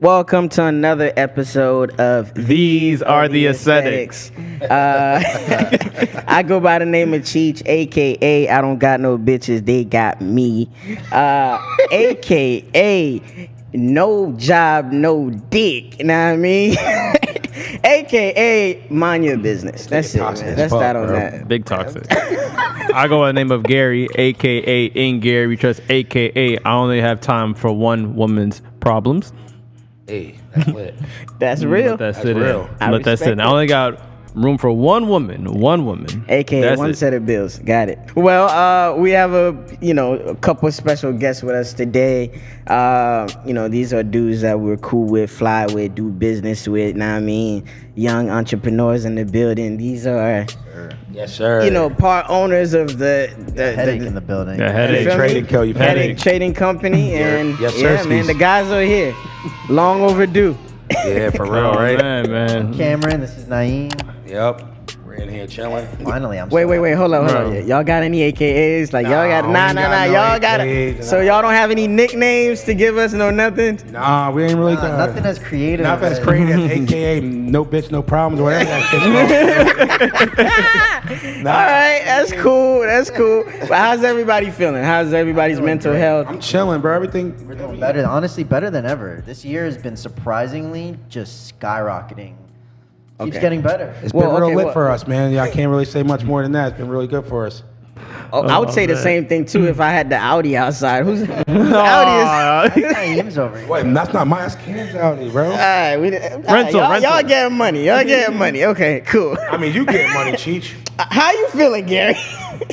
Welcome to another episode of These Are the Aesthetics. I go by the name of Cheech, aka I don't got no bitches, they got me. Aka no job, no dick. You know what I mean? AKA mind your business. That's it, man. That's that on that. Big toxic. I go by the name of Gary, aka in Gary We Trust, aka I only have time for one woman's problems. Hey, that's lit. That's real. That's real. Let that sit. I only got room for one woman. AKA That's one it. set of bills. Got it. Well, we have a couple of special guests with us today. These are dudes that we're cool with, fly with, do business with. Know what I mean? Young entrepreneurs in the building. These are Yes, sir. part owners of the Headache in the building. The Headache Trading Co. You Headache Trading Company. And Yes, sir, yeah, man, Theese. the guys are here. Long overdue. Yeah, for real, Oh, right? man. Cameron, this is Naeem. Yep. We're in here chilling. Finally, I'm Wait, hold on. Bro. Y'all got any AKAs? Like y'all got we ain't got no y'all got AKAs, So y'all don't have any nicknames to give us? No nothing. Nah, we ain't really got nothing as creative. Nothing as creative as AKA no bitch, no problems, whatever that shit's All right, that's cool. But how's everybody feeling? How's everybody's mental health? I'm chilling, bro. Everything. We're doing better. Honestly, better than ever. This year has been surprisingly just skyrocketing. Keeps Okay. getting better. It's been real lit well- for us, man. Yeah, I can't really say much more than that. It's been really good for us. I would say the man. same thing too if I had the Audi outside. Who's the Audi? Aw. Naeem's over here. Wait, that's not my Cam's Audi, bro. All right, Rental. Y'all getting money. Okay, cool. I mean, you get money, Cheech. How you feeling, Gary?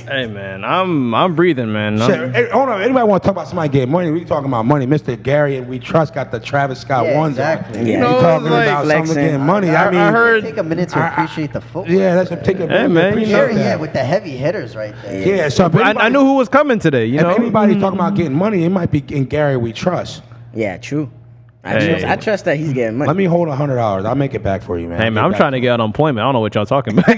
Hey, man. I'm breathing, man. Shit, hey, hold on. Anybody want to talk about somebody getting money? We talking about money. Mr. Gary and We Trust got the Travis Scott Yeah, ones. exactly. On. Yeah. You No, talking like about flexing. someone getting money? I mean, I heard- Take a minute to appreciate the footwork. Yeah, that's a take a minute. man, to you appreciate know. Gary, that. yeah, with the heavy hitters right there. Yeah, so if I anybody, knew who was coming today, you if know? anybody talking about getting money, it might be in Gary We Trust. Yeah, true. Hey. I trust that he's getting money. Let me hold $100. I'll make it back for you, man. Hey, man, I'm trying to get unemployment. I don't know what y'all talking about.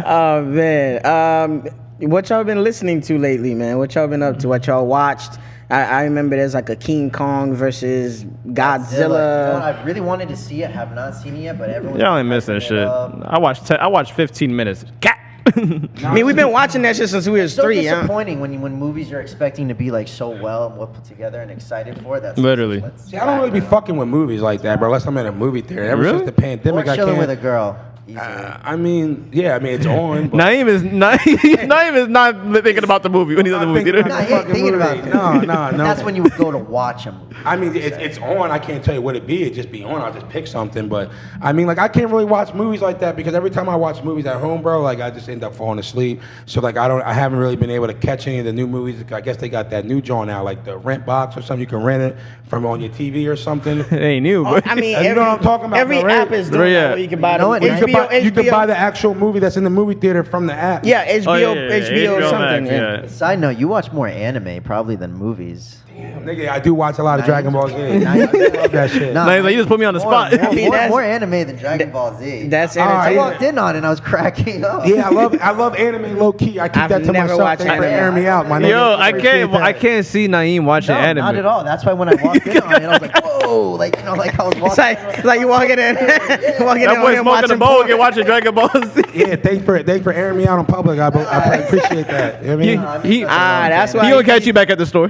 Oh man, what y'all been listening to lately, man? What y'all been up to? What y'all watched? I remember there's like a King Kong versus Godzilla. You know what, I really wanted to see it. Have not seen it yet, but everyone's Y'all ain't missing hyping it shit. up. I watched 15 minutes. Cat. I mean, we've been watching that shit since we was It's so 3. Huh? disappointing when movies you're expecting to be like so well and well put together and excited for. That's Literally. let's- See, I don't really be fucking with movies like that, bro. Unless I'm in a movie theater. Ever Really? since the pandemic, Or I chilling can't. with a girl. Easily. I mean, it's on. But Naeem is not thinking about the movie when he's at the I'm movie thinking theater. No, he ain't fucking thinking movie. about it. No. That's when you would go to watch a movie. I mean, it's on. I can't tell you what it be. It just be on. I'll just pick something. But I mean, like, I can't really watch movies like that because every time I watch movies at home, bro, like, I just end up falling asleep. So like, I haven't really been able to catch any of the new movies. I guess they got that new joint now, like the rent box or something. You can rent it from on your TV or something. It ain't new, but I mean, You know what I'm talking about, Every though, right? app is doing Yeah. that where you can buy You know the what? Or you HBO. could buy the actual movie that's in the movie theater from the app. Yeah, HBO, Oh, yeah, HBO, something. Max, yeah. yeah. Side note, you watch more anime probably than movies. Nigga, I do watch a lot of Dragon Ball Z. I love that shit. Nah, Like, you just put me on the spot. More, I mean, that's- more anime than Dragon Ball Z. That's All right. I entertaining. walked in on it and I was cracking up. Yeah, I love anime low key. I keep I've that to never myself. watched Thanks for anime. airing me out, my nigga. Yo, I Appreciate that. can't see Naeem watching No, anime. not at all. That's why when I walked in on it, I was like, whoa, like I was walking. It's like you walking in, walking in That on boy him smoking watching a bowl porn. and watching Dragon Ball Z. Yeah, thanks for airing me out in public. I appreciate that. You know what I mean? That's why He gonna catch you back at the store.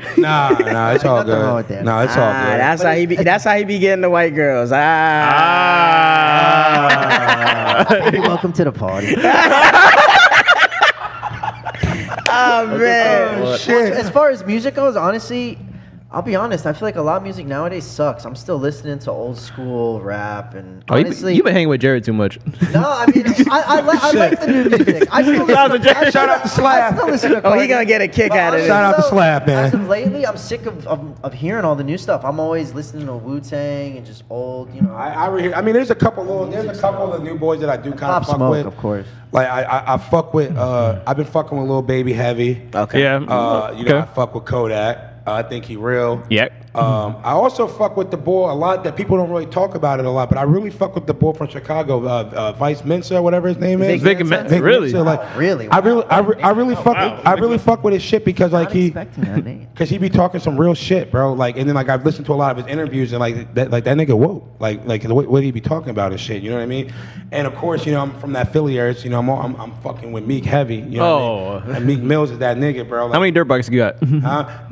Nah, it's all Nothing wrong with good. that. No, it's all good. That's how he be. That's how he be getting the white girls. Hey, welcome to the party. Oh man. Oh, shit. As far as music goes, honestly, I'll be honest. I feel like a lot of music nowadays sucks. I'm still listening to old school rap and honestly, you been hanging with Jared too much. no, I mean, I like the new music. I still listen to, Shout out to Slab. I still listen to Oh, he Cardi. gonna get a kick But out of honestly, this. Shout out to though, Slab, man. As of lately, I'm sick of hearing all the new stuff. I'm always listening to Wu-Tang and just old, you know. I mean, there's a couple of the new boys that I do kind Pop of fuck Smoke, with. of course. Like I fuck with. I've been fucking with Lil Baby heavy. Okay. Yeah. I fuck with Kodak. I think he real. Yeah. I also fuck with the boy a lot that people don't really talk about it a lot, but I really fuck with the boy from Chicago, Vice Mensa, whatever his name is. Vic Mensa, really? Mensa, like, Really? I really fuck. Wow. I really fuck with his shit because like Not expecting that name. Cause he be talking some real shit, bro. Like, and then like I've listened to a lot of his interviews, and like that nigga woke. Like what he be talking about and shit. You know what I mean? And of course, you know, I'm from that Philly area. So, you know, I'm fucking with Meek heavy. You know what I mean? And Meek Mills is that nigga, bro. Like, How many dirt bikes you got?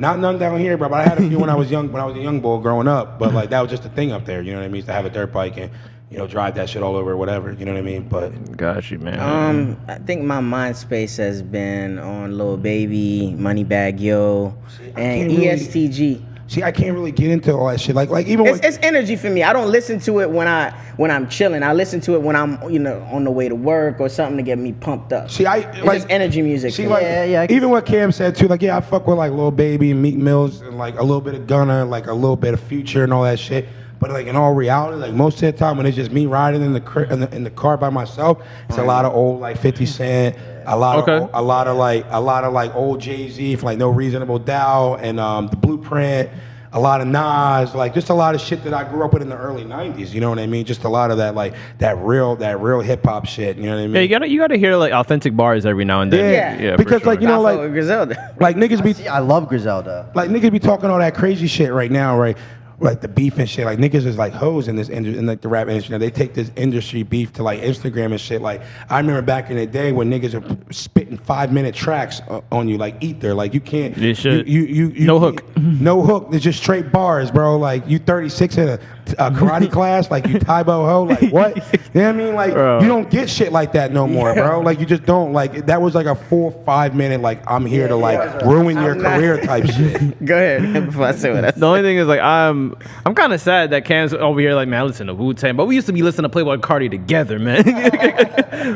not none down here, bro. But I had a few when I was young. When I was a young boy growing up. But like that was just a thing up there. You know what I mean? To have a dirt bike and, you know, drive that shit all over or whatever. You know what I mean? But Got you, man. I think my mind space has been on Lil Baby, Moneybagg Yo, and can't really- ESTG. see, I can't really get into all that shit. Like even when, It's energy for me. I don't listen to it when I'm chilling. I listen to it when I'm on the way to work or something to get me pumped up. see, It's just energy music. See, for like, me. Yeah, I can even what Cam said too, like, yeah, I fuck with like Lil Baby and Meek Mills and like a little bit of Gunna, like a little bit of Future and all that shit. But like in all reality, like most of the time when it's just me riding in the car by myself, it's a lot of old like 50 Cent, a lot of like old Jay-Z from like No Reasonable Doubt and the Blueprint. A lot of Nas, like just a lot of shit that I grew up with in the early '90s. You know what I mean? Just a lot of that, like that real hip hop shit. You know what I mean? Yeah, you gotta hear like authentic bars every now and then. Yeah, for because sure. like you know, I fuck like with Griselda. like niggas be See, I love Griselda. like niggas be talking all that crazy shit right now, right? Like the beef and shit. Like niggas is like hoes in this in like the rap industry. Now, they take this industry beef to like Instagram and shit. Like I remember back in the day when niggas are spitting 5-minute tracks on you, like Ether. Like you can't. Yeah, shit. You No hook. No hook. It's just straight bars, bro. Like you 36 in a karate class. Like you Taibo ho. Like what? You know what I mean? Like Bro. you don't get shit like that no more, bro. Like you just don't. Like that was like a 4-5 minute. Like I'm here to like ruin your career type shit. Go ahead before I say what I The only thing is like I'm kind of sad that Cam's over here like, man, I listen to Wu-Tang, but we used to be listening to Playboy Cardi together, man.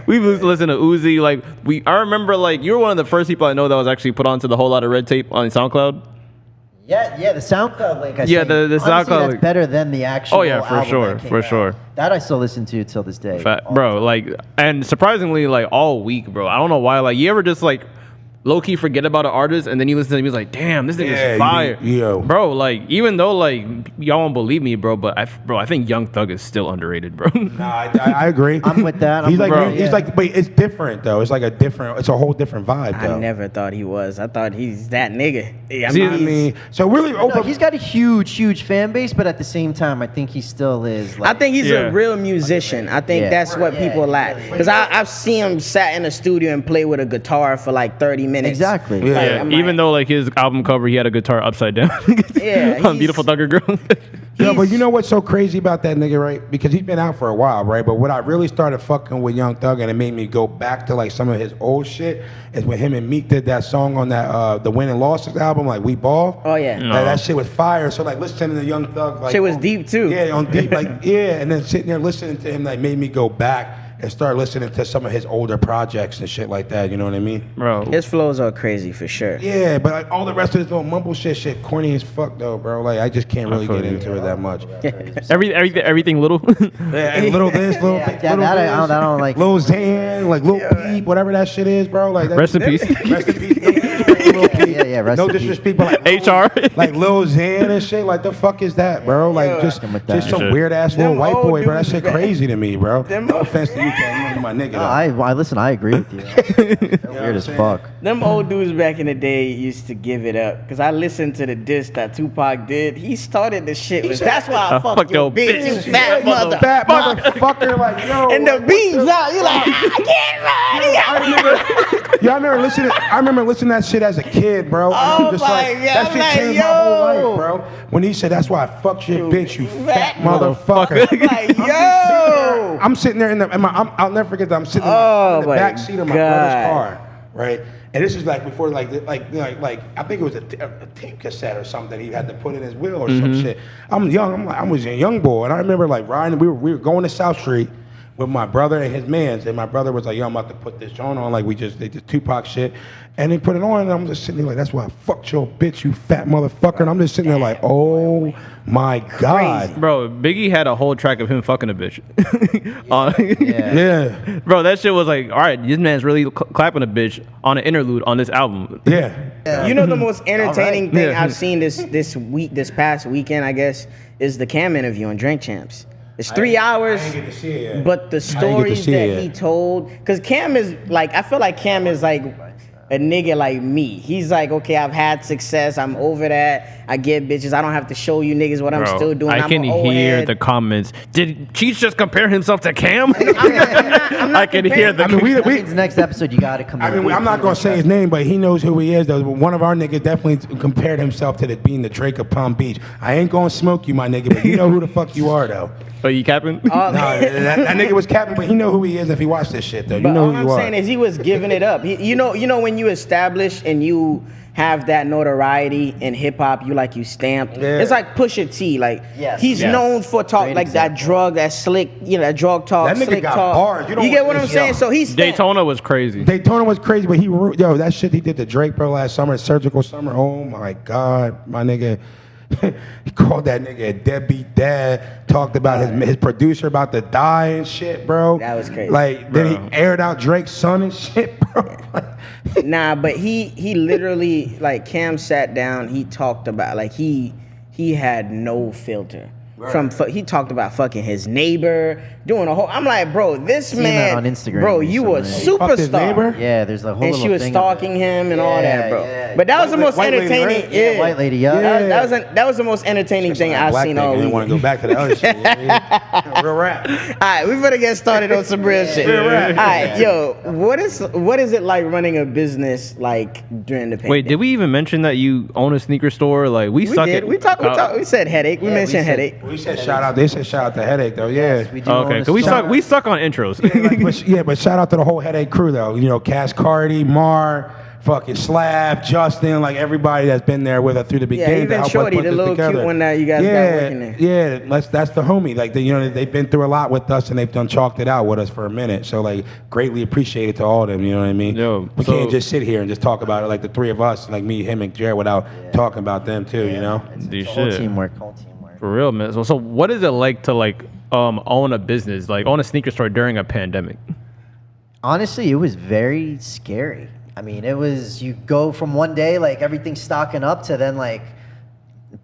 We used to listen to Uzi. Like I remember like you were one of the first people I know that was actually put onto the Whole Lot of Red Tape on SoundCloud. Yeah, the SoundCloud link. Yeah, the Honestly, SoundCloud that's link. better than the actual. Oh, yeah, for album sure, that came for out. sure. That I still listen to till this day. Bro, like, and surprisingly, like all week, bro. I don't know why. Like, you ever just like low key forget about an artist and then you listen to him, he's like, damn, this nigga's Yeah, fire. yo. Bro, like, even though like y'all won't believe me, bro, but I think Young Thug is still underrated, bro. Nah, I agree. I'm with that. He's like, Bro. he's like, but it's different though. It's like it's a whole different vibe though. I never thought he was. I thought he's that nigga. Yeah, See, I mean, so really, No, he's got a huge fan base, but at the same time, I think he still is. I Like, think he's Yeah. a real musician. I think Yeah. that's what people lack. Because I've seen him sat in a studio and play with a guitar for like 30 minutes. Exactly. Yeah. Like, Yeah, I'm even like, though like his album cover, he had a guitar upside down. Yeah, on he's- Beautiful Thugger Girl. Yeah, but you know what's so crazy about that nigga, right? Because he's been out for a while, right? But what I really started fucking with Young Thug and it made me go back to like some of his old shit is when him and Meek did that song on that the Win and Losses album, like We Ball. Oh, yeah. Like, that shit was fire. So like listening to Young Thug, like Shit was deep, too. Yeah, on deep, like yeah, and then sitting there listening to him, like made me go back and start listening to some of his older projects and shit like that. You know what I mean? Bro. His flows are crazy for sure. Yeah, but like all the rest of this little mumble shit corny as fuck though, bro. Like I just can't really feel get you. into it that much. Everything little. Yeah, and little this, little Yeah, little that this, I don't like. Lil Xan, like Lil Peep, whatever that shit is, bro. Like that, Rest in peace. Rest in peace. Lil Peep. Yeah, rest No in peace. disrespect, but like HR. like Lil Xan and shit. Like the fuck is that, bro? Like just with that. some Shit. weird ass little Them white old boy, bro. That dudes, shit man. crazy to me, bro. Them No old- offense to you, Ken. You my nigga. No, though. I listen. I agree with you. They're weird as fuck. Them old dudes back in the day used to give it up. Because I listened to the diss that Tupac did. He started the shit with, that's why I fuck your bitch, you fat mother. Fat motherfucker, like yo. And the like, beats out, you like, I can't run. Yeah, I remember listening to that shit as a kid, bro. And Oh I'm just my like, God, that I'm shit like, changed my whole yo. life, bro. When he said, "That's why I fucked your bitch, you fat fat motherfucker." Like, yo. I'm sitting there I'll never forget that. I'm sitting Oh, in the my back seat of my God. brother's car, right? And this is like before, like I think it was a tape cassette or something that he had to put in his wheel or some shit. I'm young. I was a young boy, and I remember like riding. We were going to South Street with my brother and his mans, and my brother was like, "Yo, I'm about to put this joint on." Like they did Tupac shit, and they put it on, and I'm just sitting there like, "That's why I fucked your bitch, you fat motherfucker." And I'm just sitting there like, "Oh my god, Bro, Biggie had a whole track of him fucking a bitch. yeah, Bro, that shit was like, all right, this man's really clapping a bitch on an interlude on this album. yeah." You know the most entertaining thing Yeah. I've seen this past weekend, I guess, is the Cam interview on Drink Champs. It's 3 hours, I didn't get to see it yet. but the I didn't get to stories see that it he yet. told, because Cam is like, I feel like Cam is like a nigga like me. He's like, okay, I've had success, I'm over that, I get bitches, I don't have to show you niggas what I'm Bro, still doing. I I'm can an old hear head. the comments. Did Cheech just compare himself to Cam? I'm not I can hear comparing- the. I mean, That means next episode you gotta come. I in. mean, I'm not gonna say his name, but he knows who he is. Though one of our niggas definitely compared himself to being the Drake of Palm Beach. I ain't gonna smoke you, my nigga, but you know who the fuck you are, though. Are you capping? No, that nigga was capping, but he know who he is if he watched this shit, though. You But know all who I'm you saying are. is he was giving it up. You know when you establish and you have that notoriety in hip hop, you stamped. Yeah. It's like Pusha T. Like Yes. he's Yes. known for talk Great like that example. drug, that slick, that drug talk, That nigga slick got talk. bars. You don't get want what I'm this, saying? yo. So he's stamped. Daytona was crazy. Daytona was crazy, but that shit he did to Drake, bro, last summer, Surgical Summer. Oh my God, my nigga. He called that nigga a deadbeat dad, talked about his producer about to die and shit, bro. That was crazy. Like, then Bro. he aired out Drake's son and shit, bro. Nah, but he literally, like, Cam sat down, he talked about, like, he had no filter. He talked about fucking his neighbor, doing a whole. I'm like, bro, this Seen man, that on Instagram bro, you a recently. Fucked his neighbor? superstar. Yeah, there's a whole And little she was thing of stalking it. him and all that, bro. Yeah. But that was the most White lady, entertaining. right? Yeah, White lady, yeah. That was the most entertaining thing I've Black seen nigga, all didn't want to week. go back to the other shit. Yeah. Real rap. All right, we better get started on some real shit. Real All rap. right, yo, what is it like running a business like during the pandemic? Wait, did we even mention that you own a sneaker store? Like we We suck did. at. We talked. We said headache. We Yeah, we mentioned said- headache. We said shout out. They said shout out to Headache, though. Yeah. We do Okay, own a cause we store. suck on intros. But shout out to the whole Headache crew, though. You know, Cass Cardi, Mar, fucking Slav, Justin, like everybody that's been there with us through the beginning. to even help us Shorty, put the this little cute together. one that you guys got working there. Yeah, that's the homie. Like they've been through a lot with us and they've done chalked it out with us for a minute. So like greatly appreciated to all of them. You know what I mean? Yo, we so- can't just sit here and just talk about it like the three of us, like me, him, and Jared, without talking about them too. You know? Dude, Whole shit. teamwork. For real, man. So what is it like to own a business, like own a sneaker store during a pandemic? Honestly, it was very scary. I mean, it was, you go from one day, like, everything's stocking up to then, like,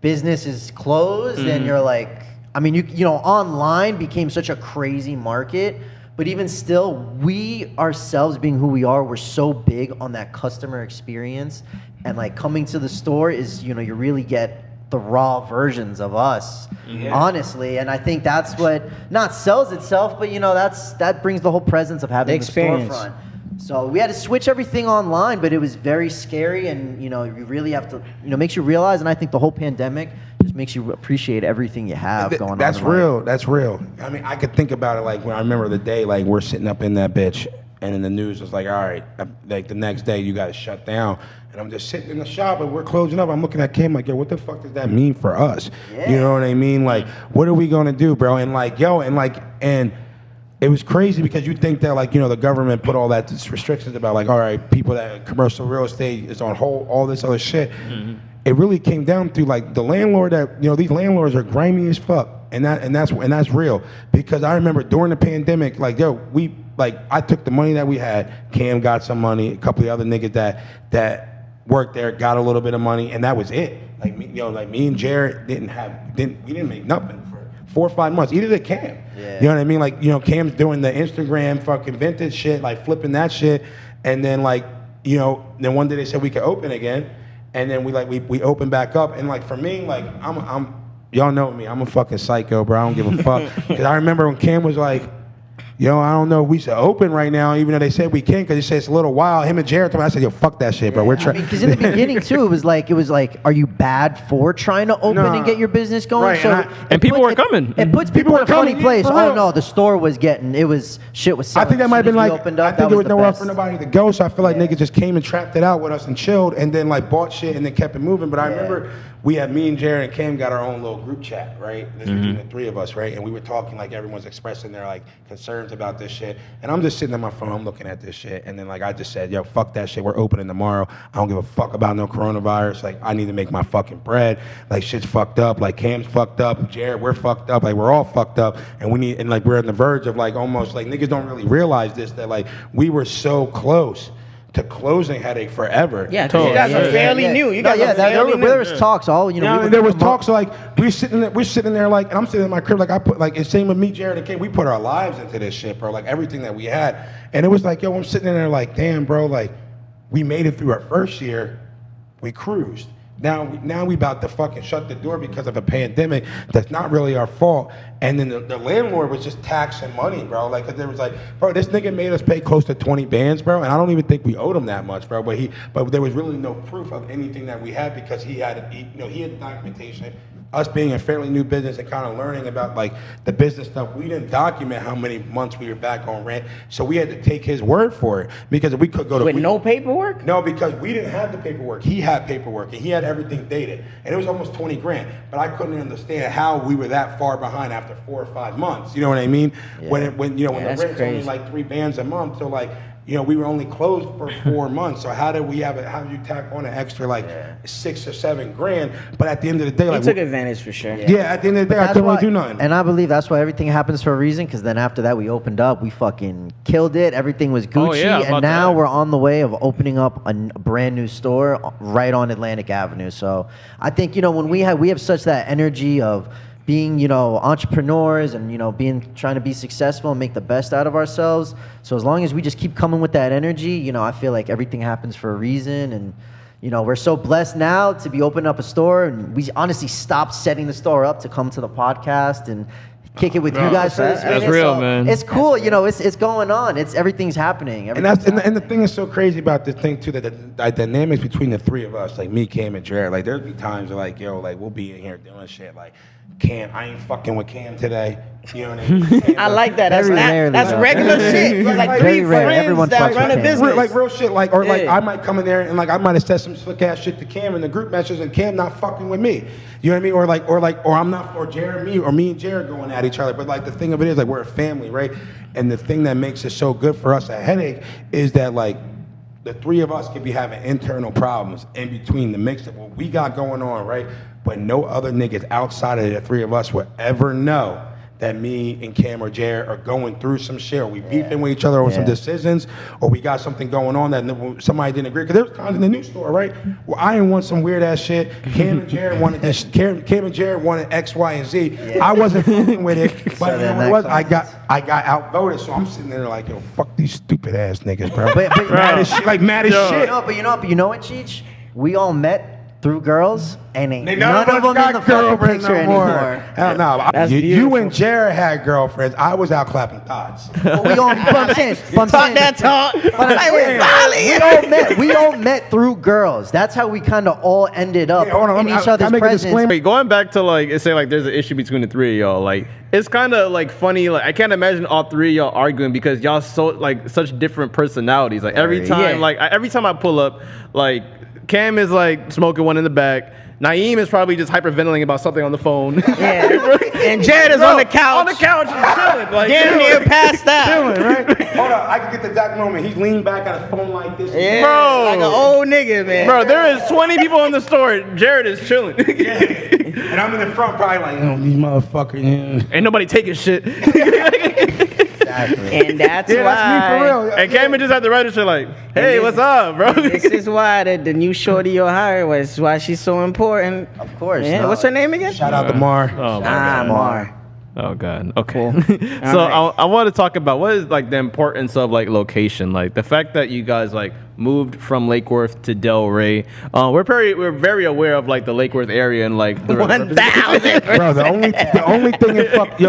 business is closed and you're like, I mean, you know, online became such a crazy market, but even still, we ourselves being who we are, we're so big on that customer experience. And, like, coming to the store is, you know, you really get the raw versions of us, honestly. And I think that's what not sells itself, but you know, that brings the whole presence of having The experience. storefront. So we had to switch everything online, but it was very scary, and you know, you really have to, you know, makes you realize. And I think the whole pandemic just makes you appreciate everything you have going on. That's in life. real. That's real. I mean, I could think about it like when I remember the day, like we're sitting up in that bitch, and then the news was like, all right, like the next day you got to shut down. And I'm just sitting in the shop and we're closing up. I'm looking at Kim like, yo, what the fuck does that mean for us? You know what I mean? Like, what are we gonna do, bro? And like, and it was crazy because you think that like, you know, the government put all that restrictions about like, all right, people that commercial real estate is on hold, all this other shit. It really came down to like the landlord that, you know, these landlords are grimy as fuck. And that's real. Because I remember during the pandemic, like, yo, I took the money that we had, Cam got some money, a couple of the other niggas that worked there got a little bit of money, and that was it. Like me, you know, like me and Jared we didn't make nothing for 4 or 5 months. Either did Cam. Yeah. You know what I mean? Like, you know, Cam's doing the Instagram fucking vintage shit, like flipping that shit, and then like, you know, then one day they said we could open again, and then we opened back up, and like for me, like I'm y'all know me, I'm a fucking psycho, bro. I don't give a fuck. Because I remember when Cam was like, yo, I don't know if we should open right now, even though they said we can, because he said it's a little while. Him and Jared told me, I said, yo, fuck that shit, bro. We're trying. Because in the beginning too, it was like, are you bad for trying to open Nah. and get your business going? Right, So and people were coming. It puts People people were in a funny coming, place. for Oh real. no, the store was shit was I selling. think that might have As been soon as like, we opened I up, think that there was the nowhere best. for nobody to go, so I feel like niggas just came and trapped it out with us and chilled, and then like bought shit and then kept it moving. But I remember we had me and Jared and Cam got our own little group chat, right? This between the three of us, right? And we were talking like everyone's expressing their like concerns concerns about this shit. And I'm just sitting on my phone, I'm looking at this shit. And then like I just said, yo, fuck that shit. We're opening tomorrow. I don't give a fuck about no coronavirus. Like I need to make my fucking bread. Like shit's fucked up. Like Cam's fucked up. Jared, we're fucked up. Like we're all fucked up. And like we're on the verge of like almost like niggas don't really realize this, that like we were so close to closing Headache forever. Yeah, you guys are fairly new. You guys are fairly new. There was talks all, there was talks like we're sitting there like, and I'm sitting in my crib like I put like it's same with me, Jared and Kate. We put our lives into this shit, bro. Like everything that we had, and it was like, yo, I'm sitting in there like, damn, bro, like we made it through our first year, we cruised. Now we about to fucking shut the door because of a pandemic that's not really our fault. And then the landlord was just taxing money, bro. Like, 'cause there was like, bro, this nigga made us pay close to 20 bands, bro. And I don't even think we owed him that much, bro. But there was really no proof of anything that we had because he had documentation. Us being a fairly new business and kind of learning about like the business stuff, we didn't document how many months we were back on rent. So we had to take his word for it because we could go to no paperwork? No, because we didn't have the paperwork. He had paperwork and he had everything dated. And it was almost 20 grand. But I couldn't understand how we were that far behind after 4 or 5 months. You know what I mean? Yeah. When the rent's only like 3 bands a month, so like we were only closed for 4 months. So how did you tack on an extra like 6 or 7 grand? But at the end of the day, like he took advantage for sure. Yeah, at the end of the day, I couldn't really do nothing. And I believe that's why everything happens for a reason. Because then after that, we opened up, we fucking killed it. Everything was Gucci, and now we're on the way of opening up a brand new store right on Atlantic Avenue. So I think when we have such that energy of being, entrepreneurs and, trying to be successful and make the best out of ourselves. So as long as we just keep coming with that energy, I feel like everything happens for a reason. And, we're so blessed now to be opening up a store. And we honestly stopped setting the store up to come to the podcast and kick it with you guys for this minute. That's real, so man. It's cool. It's going on. Everything's happening. And the thing is so crazy about this thing too, that the dynamics between the three of us, like me, Cam, and Jared, like there'd be times where like, yo, like we'll be in here doing shit like, Cam, I ain't fucking with Cam today. You know what I mean? I like that. That's regular shit. It's like Very 3 rare. friends Everyone that fucks run with a Cam. business. Like real shit, like I might come in there and like I might have said some slick ass shit to Cam in the group messages and Cam not fucking with me. You know what I mean? Or I'm not, or Jared me, or me and Jared going at each other. But like the thing of it is like we're a family, right? And the thing that makes it so good for us at Headache is that like the 3 of us could be having internal problems in between the mix of what we got going on, right? But no other niggas outside of the 3 of us will ever know that me and Cam or Jared are going through some shit, or we beefing with each other on some decisions, or we got something going on that somebody didn't agree. Because there was times in the new store, right, where I didn't want some weird ass shit. Cam and Jared wanted this. Cam and Jared wanted X, Y, and Z. Yeah. I wasn't fucking with it, but it was. I got outvoted, so I'm sitting there like, yo, fuck these stupid ass niggas, bro. But mad as shit, like mad as shit. But you know what, Cheech? We all met through girls, and ain't none of of them in the fucking picture anymore. Hell no. You and Jared had girlfriends. I was out clapping thoughts. But we all, I'm saying, that talk. we all met through girls. That's how we kind of all ended up in each other's presence. Wait, going back to like, say like there's an issue between the 3 of y'all. Like, it's kind of like funny. Like, I can't imagine all 3 of y'all arguing because y'all so like such different personalities. Like every time I pull up, like Cam is like smoking one in the back. Naeem is probably just hyperventilating about something on the phone. Yeah. And Jared is on the couch. On the couch and chilling. Like, getting near passed out. Chilling, right? Hold on, I can get the exact moment. He's leaning back on his phone like this. Yeah, bro. like an old nigga, man. Bro, there is 20 people in the store. Jared is chilling. And I'm in the front probably like, oh, these motherfuckers. Yeah. Ain't nobody taking shit. Exactly. And that's why. That's me for real. And Cam just at the register like, hey, what's up, bro? This is why the new shorty you're hiring was why she's so important. Of course. Yeah. No. What's her name again? Shout out to Mar. Oh, my God. Mar. Oh God. Okay. Cool. So right. I want to talk about what is like the importance of like location, like the fact that you guys like moved from Lake Worth to Delray. We're very aware of like the Lake Worth area and like 1,000. Bro, the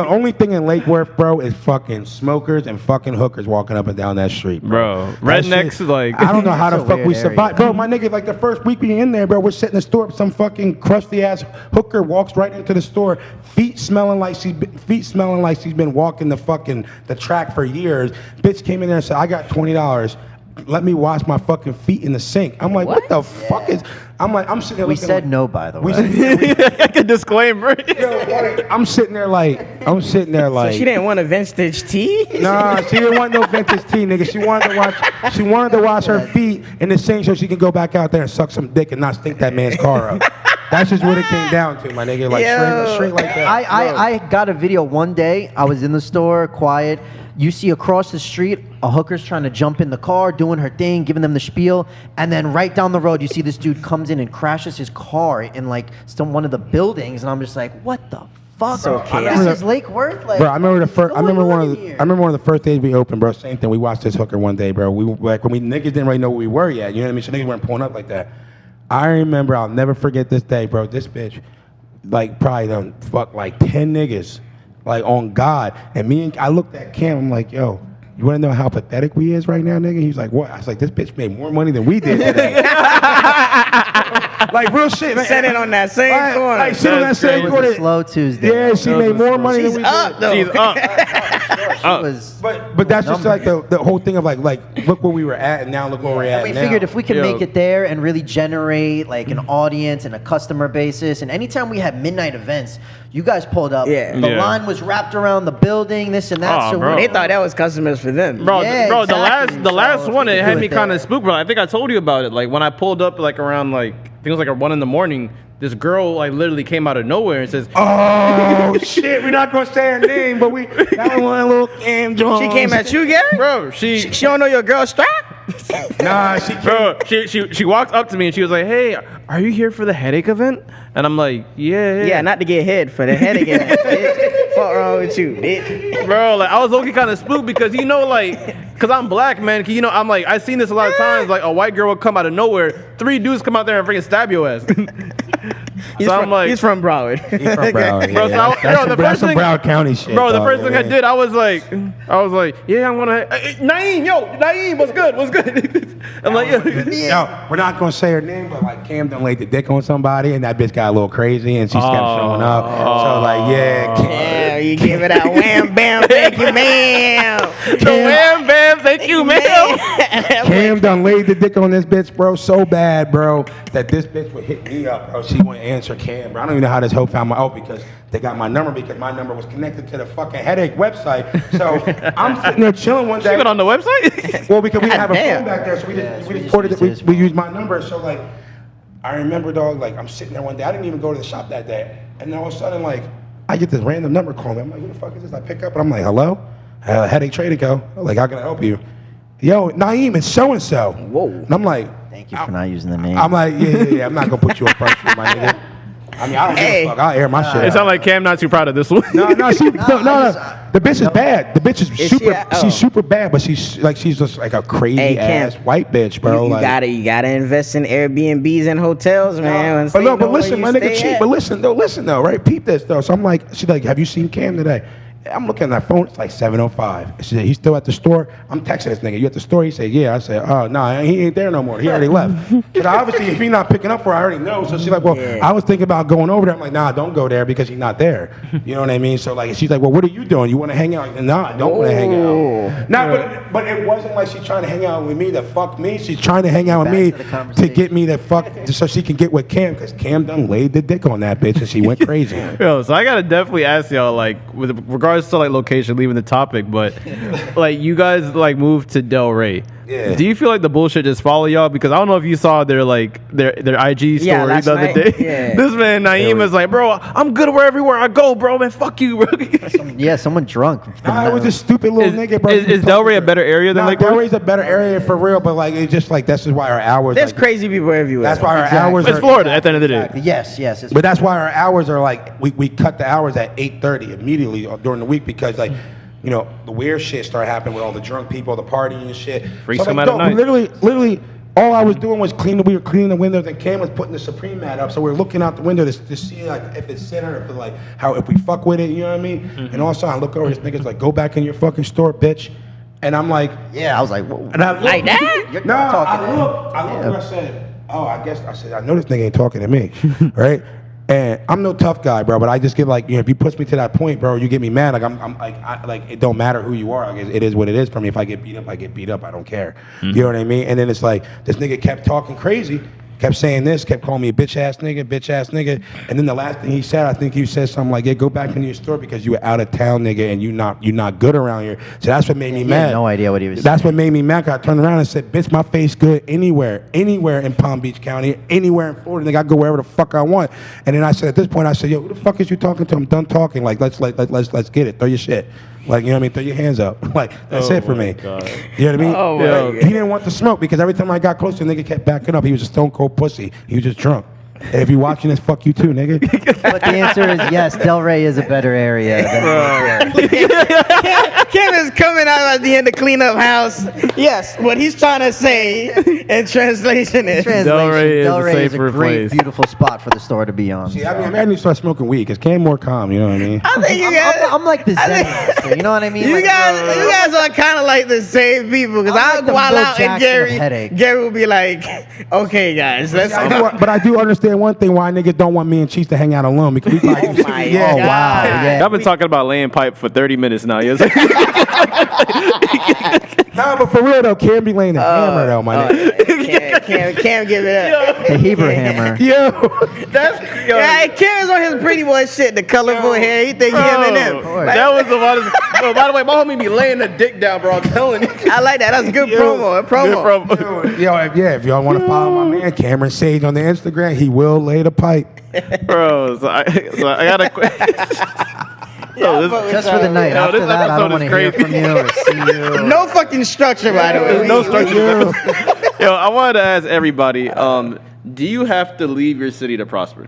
only thing in Lake Worth, bro, is fucking smokers and fucking hookers walking up and down that street, bro. That Rednecks, shit, like I don't know how the fuck we area. survived, bro. My nigga, like the first week we in there, bro, we're sitting in the store. Some fucking crusty ass hooker walks right into the store, feet smelling like she's been walking the track for years. Bitch came in there and said, I got $20. let me wash my fucking feet in the sink. I'm like, what the fuck is? I'm like, I'm sitting there. We looking said like, no, by the way. Like a disclaimer. I'm sitting there like. So she didn't want a vintage tea? Nah, she didn't want no vintage tea, nigga. She wanted to wash her feet in the sink so she can go back out there and suck some dick and not stink that man's car up. That's just what it came down to, my nigga. Like straight like that. I got a video one day. I was in the store, quiet. You see across the street, a hooker's trying to jump in the car, doing her thing, giving them the spiel, and then right down the road, you see this dude comes in and crashes his car in like one of the buildings, and I'm just like, what the fuck? So This is Lake Worth, like. Bro, I remember one of the the first days we opened, bro. Same thing. We watched this hooker one day, bro. We like when we niggas didn't really know where we were yet. You know what I mean? So niggas weren't pulling up like that. I remember. I'll never forget this day, bro. This bitch, like, probably done fuck like 10 niggas, like on God. And I looked at Cam. I'm like, yo, you want to know how pathetic we is right now, nigga? He's like, what? I was like, this bitch made more money than we did today. Like real shit. Set it on that same corner. Like sit on that same It was corner. a slow Tuesday. Yeah, she made more money than She's we up, did. though. She's up. She was. But that's just like the whole thing of like look where we were at and now look where we're at We now. figured if we could Yo. make it there and really generate like an audience and a customer basis, and anytime we had midnight events, you guys pulled up. Yeah. The Yeah. line was wrapped around the building, this and that. Oh, so bro. They thought that was customers for them. Bro, Yeah, bro, exactly. the last So if one, we it could had do me it kind there. of spooked, bro. I think I told you about it. Like when I pulled up, like around like I think it was like 1 a.m. This girl like literally came out of nowhere and says, Oh shit, we're not gonna say her name, but that one little Cam Jones. She came at you, Gary? "Bro, She don't know your girl's strap? Nah, she came. bro, she walked up to me and she was like, hey, are you here for the headache event?" And I'm like, yeah. Yeah, not to get head for the headache. What's wrong with you, bitch? Bro, like I was looking kind of spooked because cause I'm black, man. I'm like I seen this a lot of times. Like a white girl would come out of nowhere, 3 dudes come out there and freaking stab your ass. He's from Broward. He's from Broward. Bro, Yeah, so the that's first some thing- Broward County shit. Bro, the dog, first thing I yeah. did, I was like, yeah, I'm gonna. Naeem, what's good? I'm like, Yo, we're not gonna say her name, but like Cam done laid the dick on somebody, and that bitch got a little crazy, and she kept showing up. So like, yeah, Cam, Yeah, you give it out. Wham, bam, thank you, ma'am. the wham bam, thank you, ma'am. Cam done laid the dick on this bitch, bro, so bad, bro, that this bitch would hit me up, bro. She wouldn't answer Cam, bro. I don't even know how this hoe found my because they got my number because my number was connected to the fucking headache website. So I'm sitting there chilling one day. She went on the website. Well, because we didn't have a Damn. phone back there, so we Yeah, just so we we recorded just it. used We his used my number. So like, I remember, dog. Like I'm sitting there one day. I didn't even go to the shop that day, and then all of a sudden, like, I get this random number calling me. I'm like, who the fuck is this? I pick up, and I'm like, hello, Headache Trade Co. Like, how can I help you? Yo, Naeem, it's so and so. Whoa. And I'm like, Thank you for not using the name. I'm like, yeah. I'm not gonna put you up first, my nigga. I mean, I don't give Hey. a fuck. I'll air my shit. It out. sounded like Cam not too proud of this one. No. I just- The bitch is bad. The bitch is Is super. she? Oh. She's super bad, but she's just like a crazy Hey, Cam, ass white bitch, bro. You like, gotta invest in Airbnbs and hotels, man. But no, but Once listen, you know my where you nigga, stay cheap. at. But listen though, right? Peep this though. So I'm like, she's like, have you seen Cam today? I'm looking at that phone. It's like 7:05. She said, he's still at the store. I'm texting this nigga. You at the store? He said, yeah. I said, oh no, he ain't there no more. He already left. Because obviously, if he's not picking up for her, I already know. So she's like, well, Yeah. I was thinking about going over there. I'm like, nah, don't go there because he's not there. You know what I mean? So like, she's like, well, what are you doing? You want to hang out? Nah, I don't want to hang Oh. out. Nah, but it wasn't like she's trying to hang out with me to fuck me. She's trying to hang out with Back me to the to conversation. get me to fuck, so she can get with Cam because Cam done laid the dick on that bitch and she went crazy. Yo, so I gotta definitely ask y'all, like, with regards to like location, leaving the topic, but like you guys like moved to Delray. Yeah. Do you feel like the bullshit just follow y'all? Because I don't know if you saw their IG story Yeah, last the other night. day. Yeah. This man Naeem was like, bro, I'm good everywhere I go, bro. Man, fuck you, bro. Yeah, someone drunk. Nah, it was a stupid little nigga, bro. Is Delray a better area than Nah, Lake Worth? Delray's a better area for real, but like it's just like that's just why our hours. There's like, crazy people everywhere. That's why our Exactly. hours. It's are, Florida at the end of the day. Yes. It's But that's why our hours are like we cut the hours at 8:30 immediately during the week because like. You know, the weird shit started happening with all the drunk people, the partying and shit. Freaks so, come like, out at dog, night. Literally, all I was doing was we were cleaning the windows, and Cam was putting the Supreme mat up. So we're looking out the window to see like if it's center, if it's like if we fuck with it, you know what I mean? Mm-hmm. And all of a sudden I look over, this nigga's like, go back in your fucking store, bitch. And I'm like, yeah. I was like, whoa. and I look, Like that? You're No, talking I looked and I said, oh, I guess I said, I know this nigga ain't talking to me, right? And I'm no tough guy, bro, but I just get like, if you push me to that point, bro, you get me mad. Like I'm like it don't matter who you are. Like it is what it is for me. If I get beat up, I get beat up. I don't care. You know what I mean? And then it's like this nigga kept talking crazy, kept saying this, kept calling me a bitch ass nigga. And then the last thing he said, I think he said something like, "Yeah, go back into your store because you were out of town, nigga, and you not good around here." So that's what made me He mad. had no idea what he was That's saying. what made me mad. 'Cause I turned around and said, "Bitch, my face good anywhere in Palm Beach County, anywhere in Florida. Nigga, I go wherever the fuck I want." And then I said, at this point, I said, "Yo, who the fuck is you talking to? I'm done talking. Like, let's get it. Throw your shit. Like, you know what I mean? Throw your hands up. Like, that's it for me. God. You know what I mean? Oh, my Yeah. God. He didn't want the smoke because every time I got close, the nigga kept backing up. He was a stone cold pussy. He was just drunk. And if you're watching this, fuck you too, nigga. But the answer is yes. Delray is a better area. Than Kim is coming out at the end to clean up house. Yes, what he's trying to say in translation is. Delray is a safer a great, place. beautiful spot for the store to be on. See, I mean, I need to start smoking weed because Cam more calm, you know what I mean? I think you guys. I'm like the Zen master. You know what I mean? You Like, guys are kind of like the same people because I'm I'll like the go all Bill out and Jackson of headache. Gary will be like, "Okay, guys, let's." But I do understand one thing why niggas don't want me and Cheese to hang out alone because we like, Oh my yeah. Oh, wow. Yeah. I've been talking about laying pipe for 30 minutes now. Yes. Nah, but for real though, Cam be laying the hammer though, my nigga. Can't give it up. The Hebrew hammer. Yo, Yeah, Kim is on his pretty boy shit, the colorful hair. He think him and them. That was the one. Bro, by the way, my homie be laying the dick down, bro. I'm telling you. I like that. That's good promo. Promo. Good promo. yo, if y'all want to follow my man Cameron Sage on the Instagram, he will lay the pipe. Bro, so I got a. Just for the night. Yo, After this that, I don't episode want to is hear crazy. from you or see you. No fucking structure, by the way. There's no structure. Yo, I wanted to ask everybody, do you have to leave your city to prosper?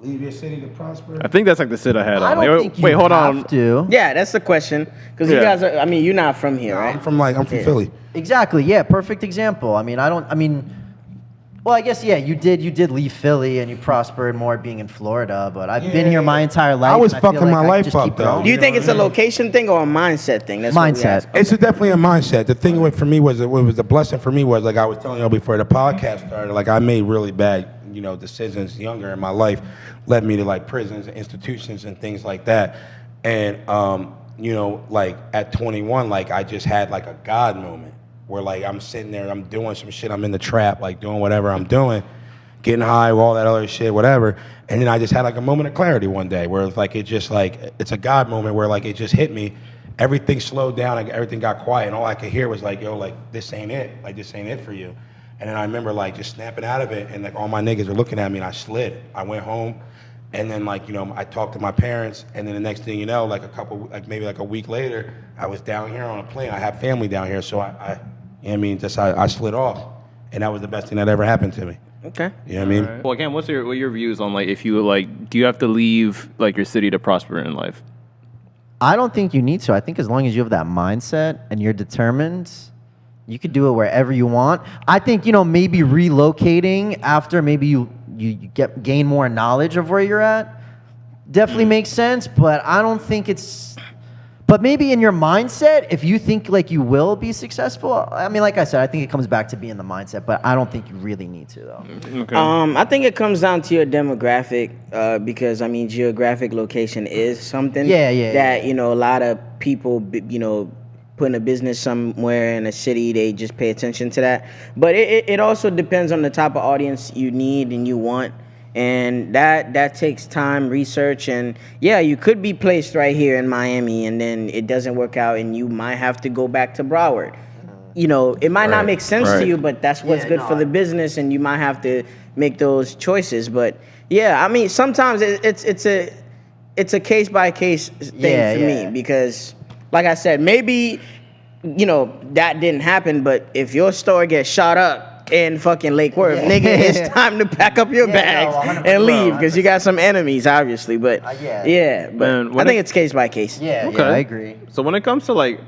Leave your city to prosper. I think that's like the sit I had I on. don't Like, think you wait, hold have on. to. Yeah, that's the question. Because you Yeah. guys are, I mean, you're not from here, right? I'm from Philly. Exactly. Yeah. Perfect example. I mean, well, I guess, yeah, you did leave Philly and you prospered more being in Florida, but I've been here my entire life. I was and feel fucking my I life just up, keep though. going. Do you think it's a location thing or a mindset thing? That's what we Mindset. ask. It's definitely a mindset. The thing for me was the blessing for me was like I was telling you before the podcast started. Like I made really bad, decisions younger in my life, led me to like prisons and institutions and things like that. And like at 21, like I just had like a God moment where like I'm sitting there, I'm doing some shit, I'm in the trap, like doing whatever I'm doing, getting high, all that other shit, whatever. And then I just had like a moment of clarity one day where it's like it's a God moment where like it just hit me. Everything slowed down, like everything got quiet, and all I could hear was like, yo, like this ain't it. Like this ain't it for you. And then I remember like just snapping out of it, and like all my niggas were looking at me, and I slid. I went home, and then like I talked to my parents, and then the next thing you know, like maybe a week later, I was down here on a plane. I have family down here, so I slid off, and that was the best thing that ever happened to me. Okay. You know what I mean? Well, again, what are your views on like if you like, do you have to leave like your city to prosper in life? I don't think you need to. I think as long as you have that mindset and you're determined, you could do it wherever you want. I think, maybe relocating after maybe you gain more knowledge of where you're at definitely makes sense, but I don't think but maybe in your mindset, if you think like you will be successful, I mean, like I said, I think it comes back to being the mindset, but I don't think you really need to though. Okay. I think it comes down to your demographic, because I mean, geographic location is something that a lot of people, putting a business somewhere in a city, they just pay attention to that. But it also depends on the type of audience you need and you want. And that takes time, research, and yeah, you could be placed right here in Miami, and then it doesn't work out, and you might have to go back to Broward. It might not make sense to you, but that's what's good for the business, and you might have to make those choices. But yeah, I mean, sometimes it's a case by case thing for me because, like I said, maybe that didn't happen, but if your store gets shot up in fucking Lake Worth, nigga, it's time to pack up your bags and leave because you got some enemies, obviously. But but Man, I think it's case by case. Yeah, Okay. I agree. So when it comes to like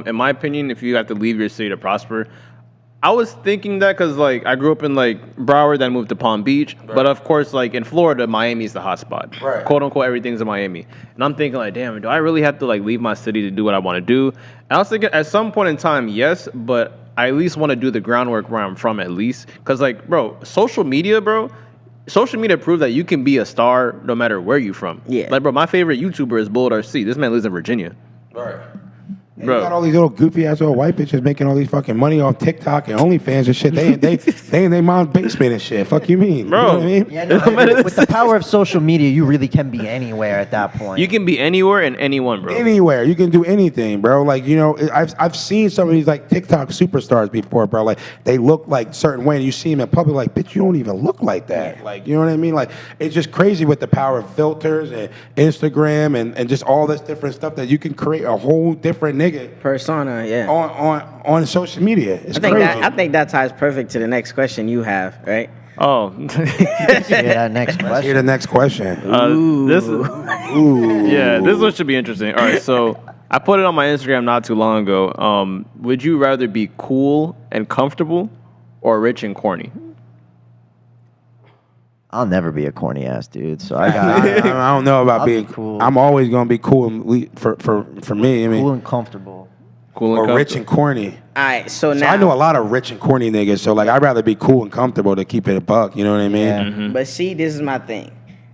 in my opinion, if you have to leave your city to prosper, I was thinking that because like I grew up in like Broward, then moved to Palm Beach, but of course like in Florida, Miami's the hot spot, quote unquote. Everything's in Miami, and I'm thinking like, damn, do I really have to like leave my city to do what I want to do? And I was thinking at some point in time, yes, but I at least want to do the groundwork where I'm from at least, because like, bro, social media, bro, social media proves that you can be a star no matter where you from. Yeah. Like, bro, my favorite YouTuber is Bullard RC. This man lives in Virginia. Right. And Bro. you got all these little goofy ass little white bitches making all these fucking money off TikTok and OnlyFans and shit. They in their mom's basement and shit. Fuck you mean, Bro. You know what I mean? Yeah, no, with the power of social media, you really can be anywhere at that point. You can be anywhere and anyone, bro. Anywhere you can do anything, bro. Like I've seen some of these like TikTok superstars before, bro. Like they look like certain way, and you see them in public, like bitch, you don't even look like that. Yeah. Like you know what I mean? Like it's just crazy with the power of filters and Instagram and just all this different stuff that you can create a whole different nigga Persona, yeah. on social media. It's I think crazy. that ties perfect to the next question you have, right? Oh. Yeah, next Let's hear question. the next question. This is, Ooh. yeah, this one should be interesting. All right, so I put it on my Instagram not too long ago. Would you rather be cool and comfortable or rich and corny? I'll never be a corny ass dude, so I I got don't know about I'll be being cool. I'm always gonna be cool and for me. I mean, cool and comfortable. Cool and or comfortable. rich and corny. All right, so So now I know a lot of rich and corny niggas. So like, I'd rather be cool and comfortable to keep it a buck. You know what I mean? Yeah. But see, this is my thing.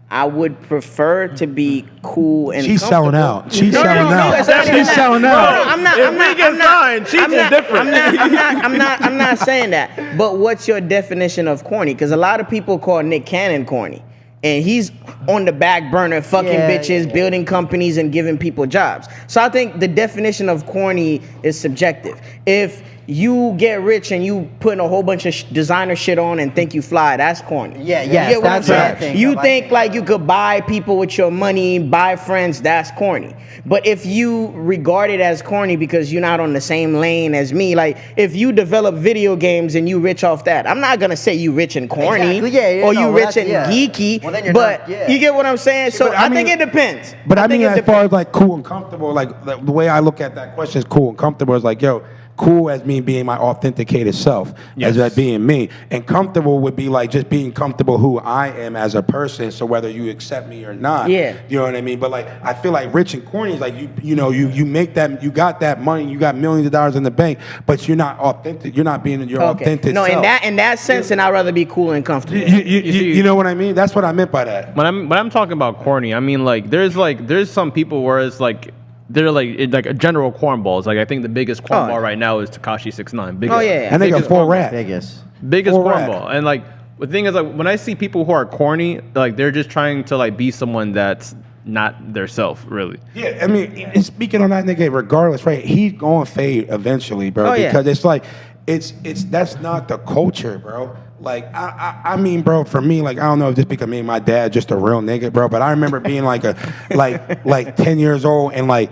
I would prefer to be cool and She's comfortable. selling out. She's No, selling out. it's not even She's that. selling No, out. I'm not. If I'm we not. get I'm not. signed, she's I'm just not, different. I'm not saying that. But what's your definition of corny? Because a lot of people call Nick Cannon corny, and he's on the back burner, fucking bitches, building companies, and giving people jobs. So I think the definition of corny is subjective. If you get rich and you putting a whole bunch of designer shit on and think you fly, that's corny. Yeah, You yes, get what I'm that's what I saying? think You of. I think think like of. you could buy people with your money, buy friends, that's corny. But if you regard it as corny because you're not on the same lane as me, like if you develop video games and you rich off that, I'm not gonna say you rich and corny Exactly, yeah, or no, you well, rich that's- and yeah. geeky. Well, then you're but not- yeah. you get what I'm saying? So But I I think mean- it depends. But I mean, think it as far as like cool and comfortable, like the way I look at that question is cool and comfortable is like, yo, cool as me being my authenticated self, Yes. as that being me, and comfortable would be like just being comfortable who I am as a person. So whether you accept me or not, Yeah. you know what I mean. But like, I feel like rich and corny is like you make that, you got that money, you got millions of dollars in the bank, but you're not authentic. You're not being your authentic No, self. in that sense, then I'd rather be cool and comfortable. You know what I mean? That's what I meant by that. When I'm talking about corny, I mean there's some people where it's like they're like a general cornballs. Like I think the biggest cornball right now is Tekashi 6ix9ine. Biggest, Oh, yeah. And they got biggest full cornball. rap. Biggest. Full rap. cornball. And like the thing is, like when I see people who are corny, like they're just trying to like be someone that's not their self, really. Yeah, I mean, and speaking on that nigga, regardless, right? He's going to fade eventually, bro. Oh, yeah. Because it's like, it's that's not the culture, bro. Like, I mean, bro, for me, like, I don't know if just because me and my dad just a real nigga, bro. But I remember being like like 10 years old and like.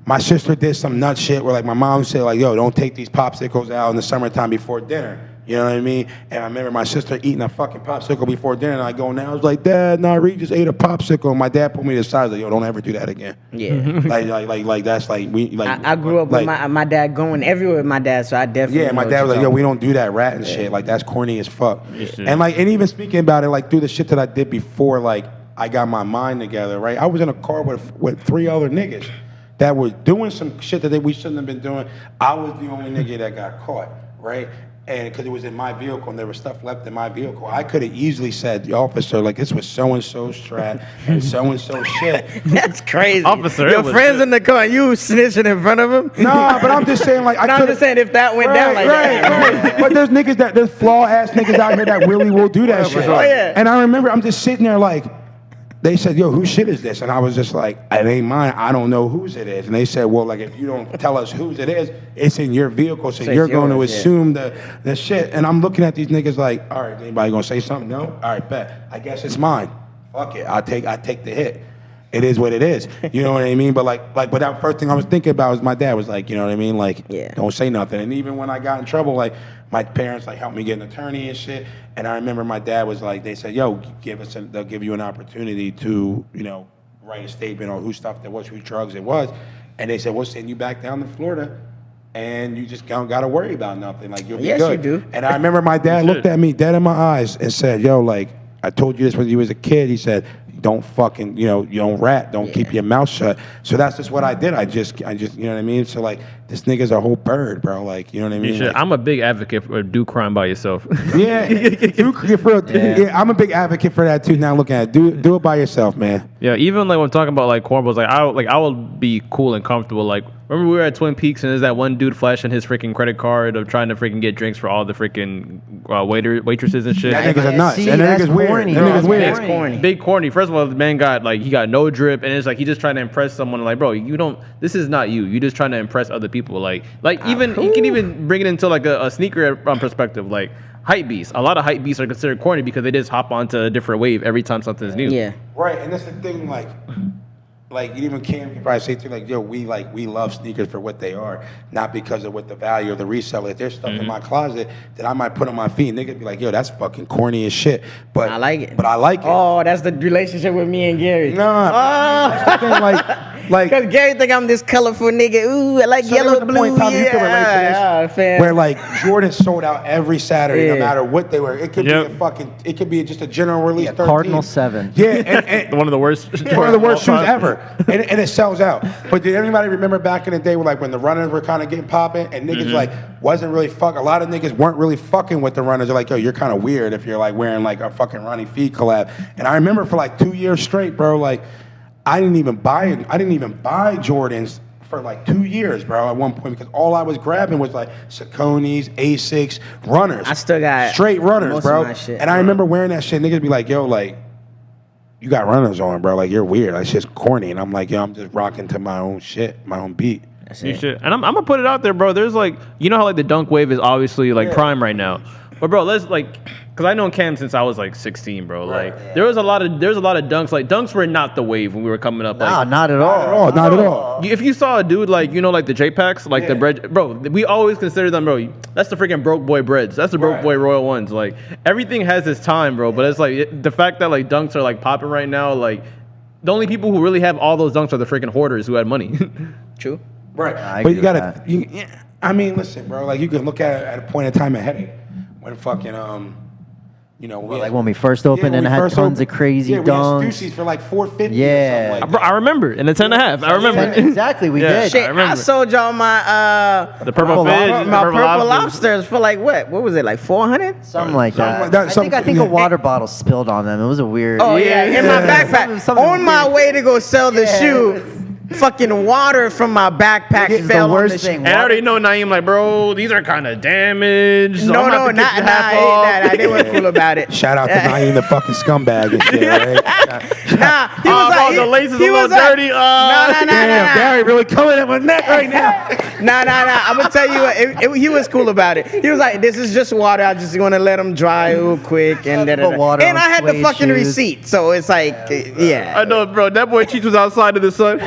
My sister did some nut shit where like my mom said like, yo, don't take these popsicles out in the summertime before dinner. You know what I mean? And I remember my sister eating a fucking popsicle before dinner, and I go now, I was like, Dad, nah, Reed just ate a popsicle. And my dad pulled me to the side, like, yo, don't ever do that again. Yeah. like that's like we like. I grew up like, with my dad going everywhere with my dad, so I definitely. yeah, my know dad what was like, you're yo, talking we don't do that rat and shit. Like that's corny as fuck. Yes, sir. And like, and even speaking about it, like through the shit that I did before, like I got my mind together, right? I was in a car with 3 other niggas that were doing some shit that we shouldn't have been doing. I was the only nigga that got caught, right? And because it was in my vehicle and there was stuff left in my vehicle, I could have easily said, the officer, like, this was so-and-so strat and so-and-so shit. That's crazy. Officer, it your was friends shit. in the car, you snitching in front of him? Nah, but I'm just saying, like, I No, I'm coulda- just saying if that went down like that. Right. But there's niggas there's flaw-ass niggas out here that really will do that shit. Oh, yeah. And I remember I'm just sitting there like, they said, yo, whose shit is this? And I was just like, it ain't mine. I don't know whose it is. And they said, well, like, if you don't tell us whose it is, it's in your vehicle, so So you're it's going to yours, yeah. assume the shit. And I'm looking at these niggas like, all right, anybody gonna say something? No? All right, bet. I guess it's mine. Fuck it. I take the hit. It is what it is. You know what I mean? But but that first thing I was thinking about was my dad was like, you know what I mean? Like, Yeah. don't say nothing. And even when I got in trouble, like, my parents like helped me get an attorney and shit. And I remember my dad was like, they said, yo, they'll give you an opportunity to, you know, write a statement on whose stuff that was, whose drugs it was. And they said, we'll send you back down to Florida. And you just don't got to worry about nothing. Like, you'll be Yes, good. you do. And I remember my dad looked at me dead in my eyes and said, yo, like, I told you this when you was a kid. He said, don't fucking, you don't rat, don't keep your mouth shut. So that's just what I did. I just, you know what I mean? So like, this nigga's a whole bird, bro. Like, you know what I mean? You should. Like, I'm a big advocate for do crime by yourself. yeah, I'm a big advocate for that too. Now looking at it, do it by yourself, man. Yeah, even like when I'm talking about like cornballs, I will be cool and comfortable. Like, remember we were at Twin Peaks and there's that one dude flashing his freaking credit card of trying to freaking get drinks for all the freaking waitresses and shit. That nigga's a nut. See, That that's nigga's weird. corny. That nigga's That's weird. corny. Big corny. First of all, the man got he got no drip, and it's like he's just trying to impress someone. Like, bro, you don't. This is not you. You're just trying to impress other people. Like even you can even bring it into like a sneaker perspective. Like hype beasts. A lot of hype beasts are considered corny because they just hop onto a different wave every time something's new. Yeah. Right, and that's the thing, like you even Cam can probably say too, like, yo, we love sneakers for what they are, not because of what the value of the reseller. There's stuff in my closet that I might put on my feet, and niggas be like, yo, that's fucking corny as shit. But I like it. But I like it. Oh, that's the relationship with me and Gary. Nah, that's the thing, like Because Gary think I'm this colorful nigga. Ooh, I like So there yellow, was a blue. point in time you can relate to this, yeah, fam. where like Jordan sold out every Saturday, no Yeah. matter what they were. It could Yep. be a fucking, it could be just a general release. Yeah, 13. Cardinal 7. Yeah, and One of the worst. one of the worst all shoes time. ever, and it sells out. But did anybody remember back in the day, where like when the runners were kind of getting popping, and niggas like wasn't really fuck. A lot of niggas weren't really fucking with the runners. They're like, yo, you're kind of weird if you're like wearing like a fucking Ronnie Feed collab. And I remember for like 2 years straight, bro, like I didn't even buy Jordans for like 2 years, bro, at one point, because all I was grabbing was like Sauconys, Asics, runners. I still got straight runners, most bro. of my shit, And I bro. remember wearing that shit. Niggas be like, yo, like, you got runners on, bro. Like, you're weird. That's just corny. And I'm like, yo, I'm just rocking to my own shit, my own beat. That's You it. should. And I'm gonna put it out there, bro. There's like, you know how like the dunk wave is obviously like prime right now. But bro, let's like, cause I known Cam since I was like 16, bro. Like there was a lot of dunks. Like dunks were not the wave when we were coming up. Like, Nah, not at all. Not at all. if you saw a dude like like the J packs, like the bread, bro, we always consider them, bro. That's the freaking broke boy breads. That's the broke Right. boy Royal Ones. Like everything has its time, bro. But it's like the fact that like dunks are like popping right now. Like the only people who really have all those dunks are the freaking hoarders who had money. True. Right. I But agree you with gotta, I mean, listen, bro, like you can look at it at a point in time ahead of you. When fucking, Like when we first opened and it had tons of crazy we had dunks. Stussies for like $4.50 Yeah. or something like Bro, I remember in the 10.5. I remember. Exactly, we Yeah. did. Shit, I remember. sold y'all my The purple Purple fish, lobster. the my purple purple lobsters. lobsters for like what? What was it, like 400? Something like Something that. like that, I think yeah. a water bottle spilled on them. It was a weird. Oh yeah, in my backpack. Something On my weird. way to go sell the Yeah, shoe, fucking water from my backpack It's the fell on worst the thing. shoe. And I already know Naeem, like, bro, these are kind of damaged. So No, I'm no, gonna not have to kick half off. they weren't cool about it. Shout out to Naeem, the fucking scumbag and shit, right? Nah, he Oh, was bro, like, the laces he a little was like, dirty. Nah. Damn, Gary really coming at my neck right now. Nah. I'm gonna tell you, he was cool about it. He was like, "This is just water. I'm just gonna let them dry real quick." And Put water and on I had the suede fucking shoes. receipt, so it's like, yeah. I know, bro. That boy Cheech was outside in the sun.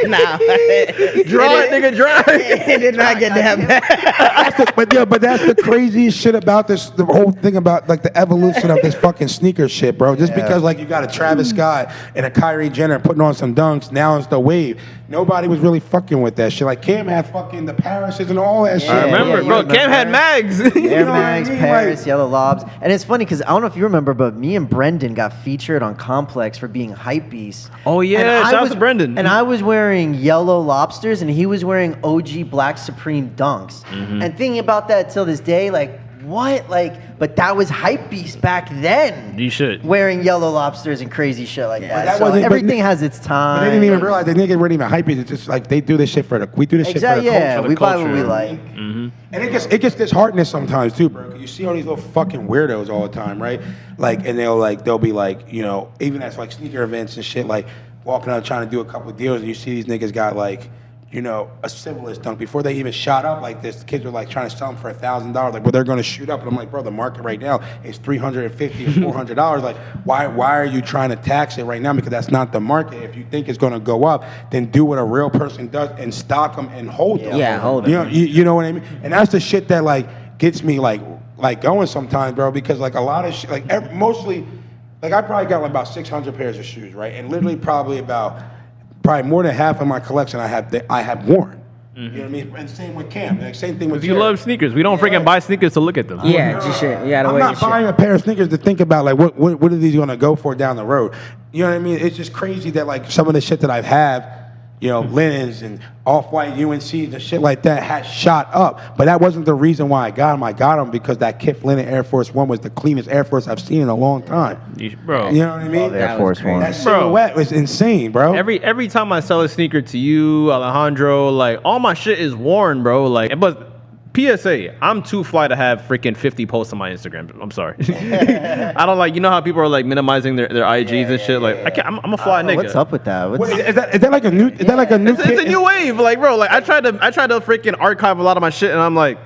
Nah, Dry, nigga, dry. It did not get that bad. But that's the craziest shit about this. The whole thing about like the evolution of this fucking sneaker shit, bro. Just because like you got a Travis Scott and a Kyrie Jenner putting on some dunks, now it's the wave. Nobody was really fucking with that shit. Like Cam had fucking the Parises and all that shit. I remember, yeah, bro. yeah, Cam had mags. Air know what I Mags, mean? Paris, Like- Yellow Lobs. And it's funny because I don't know if you remember, but me and Brendan got featured on Complex for being hype beasts. Oh, yeah. And I Shout out was- to Brendan. And I was wearing Yellow Lobsters and he was wearing OG Black Supreme Dunks. Mm-hmm. And thinking about that till this day, like, what? Like, but that was hype beast back then. You should. Wearing Yellow Lobsters and crazy shit like that. that So wasn't- but everything ni- has its time. But they didn't even realize the niggas weren't even hype. It's just like they do this shit for the. We do this Exactly, shit for the yeah. culture. We buy culture. what we like. And it gets disheartening sometimes too, bro. 'Cause you see all these little fucking weirdos all the time, right? Like, and they'll be like, even at like sneaker events and shit, like walking out trying to do a couple of deals, and you see these niggas got like, a Civilist dunk before they even shot up like this. The kids were like trying to sell them for $1,000. Like, well, they're going to shoot up, and I'm like, bro, the market right now is $350 or $400. Like, why are you trying to tax it right now? Because that's not the market. If you think it's going to go up, then do what a real person does and stock them and hold them. Yeah, hold 'em. You know what I mean? And that's the shit that like gets me like going sometimes, bro. Because like a lot of shit, like mostly, like I probably got like about 600 pairs of shoes, right? And literally probably more than half of my collection I have worn. You know what I mean? And same with Cam. Like, same thing with If you Jared. love sneakers, we don't freaking buy sneakers to look at them. Yeah, just shit. You gotta I'm wear your not shit. buying a pair of sneakers to think about like what are these going to go for down the road. You know what I mean? It's just crazy that like some of the shit that I've had, you know, linens and off-white UNCs and shit like that has shot up. But that wasn't the reason why I got them. I got them because that Kith linen Air Force One was the cleanest Air Force I've seen in a long time. Bro. You know what I mean? Air Force One. That silhouette was insane, bro. Every time I sell a sneaker to you, Alejandro, like all my shit is worn, bro. Like, but PSA, I'm too fly to have freaking 50 posts on my Instagram. I'm sorry. I don't like, you know how people are like minimizing their IGs and shit. Like, I can't. I'm a fly nigga. What's up with that? What's Wait, is that like a new? Is that like a new? It's a new wave, like, bro. Like, I tried to freaking archive a lot of my shit, and I'm like,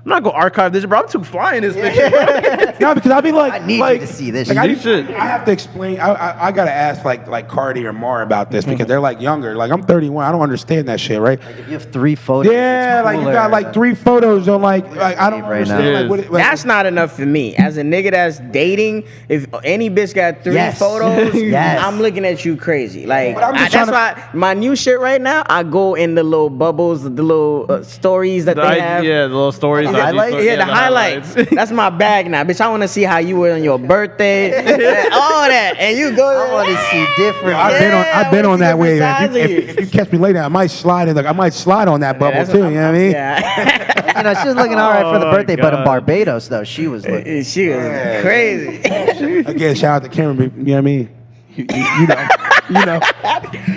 I'm not gonna archive this, bro. I'm too fly in this picture. No, because I'd be like, I need like, you to see this. like, shit. I have to explain. I gotta ask like Cardi or Mar about this because they're like younger. Like I'm 31. I don't understand that shit, right? Like if you have 3 photos. Yeah, it's like you cooler. got like 3 photos on like I don't Right now. understand. It Like, what is. like, That's not enough for me. As a nigga that's dating, if any bitch got 3 Yes. photos, Yes. I'm looking at you crazy. Like But I'm just that's trying why my new shit right now, I go in the little bubbles, the little stories that they have. Yeah, the little stories. The IG highlights? stories, Yeah, the highlights. That's my bag now, bitch. I want to see how you were on your birthday, all that, and you go. I want to see different. I've been on that wave. Sides of you. If you catch me later, I might slide in. Like I might slide on that bubble That's too. what You know what I mean? Yeah. You know, she was looking all right for the Oh, birthday, but in God. Barbados though, she was looking. She was crazy. Again, shout out to Cameron. You know what I mean? You know.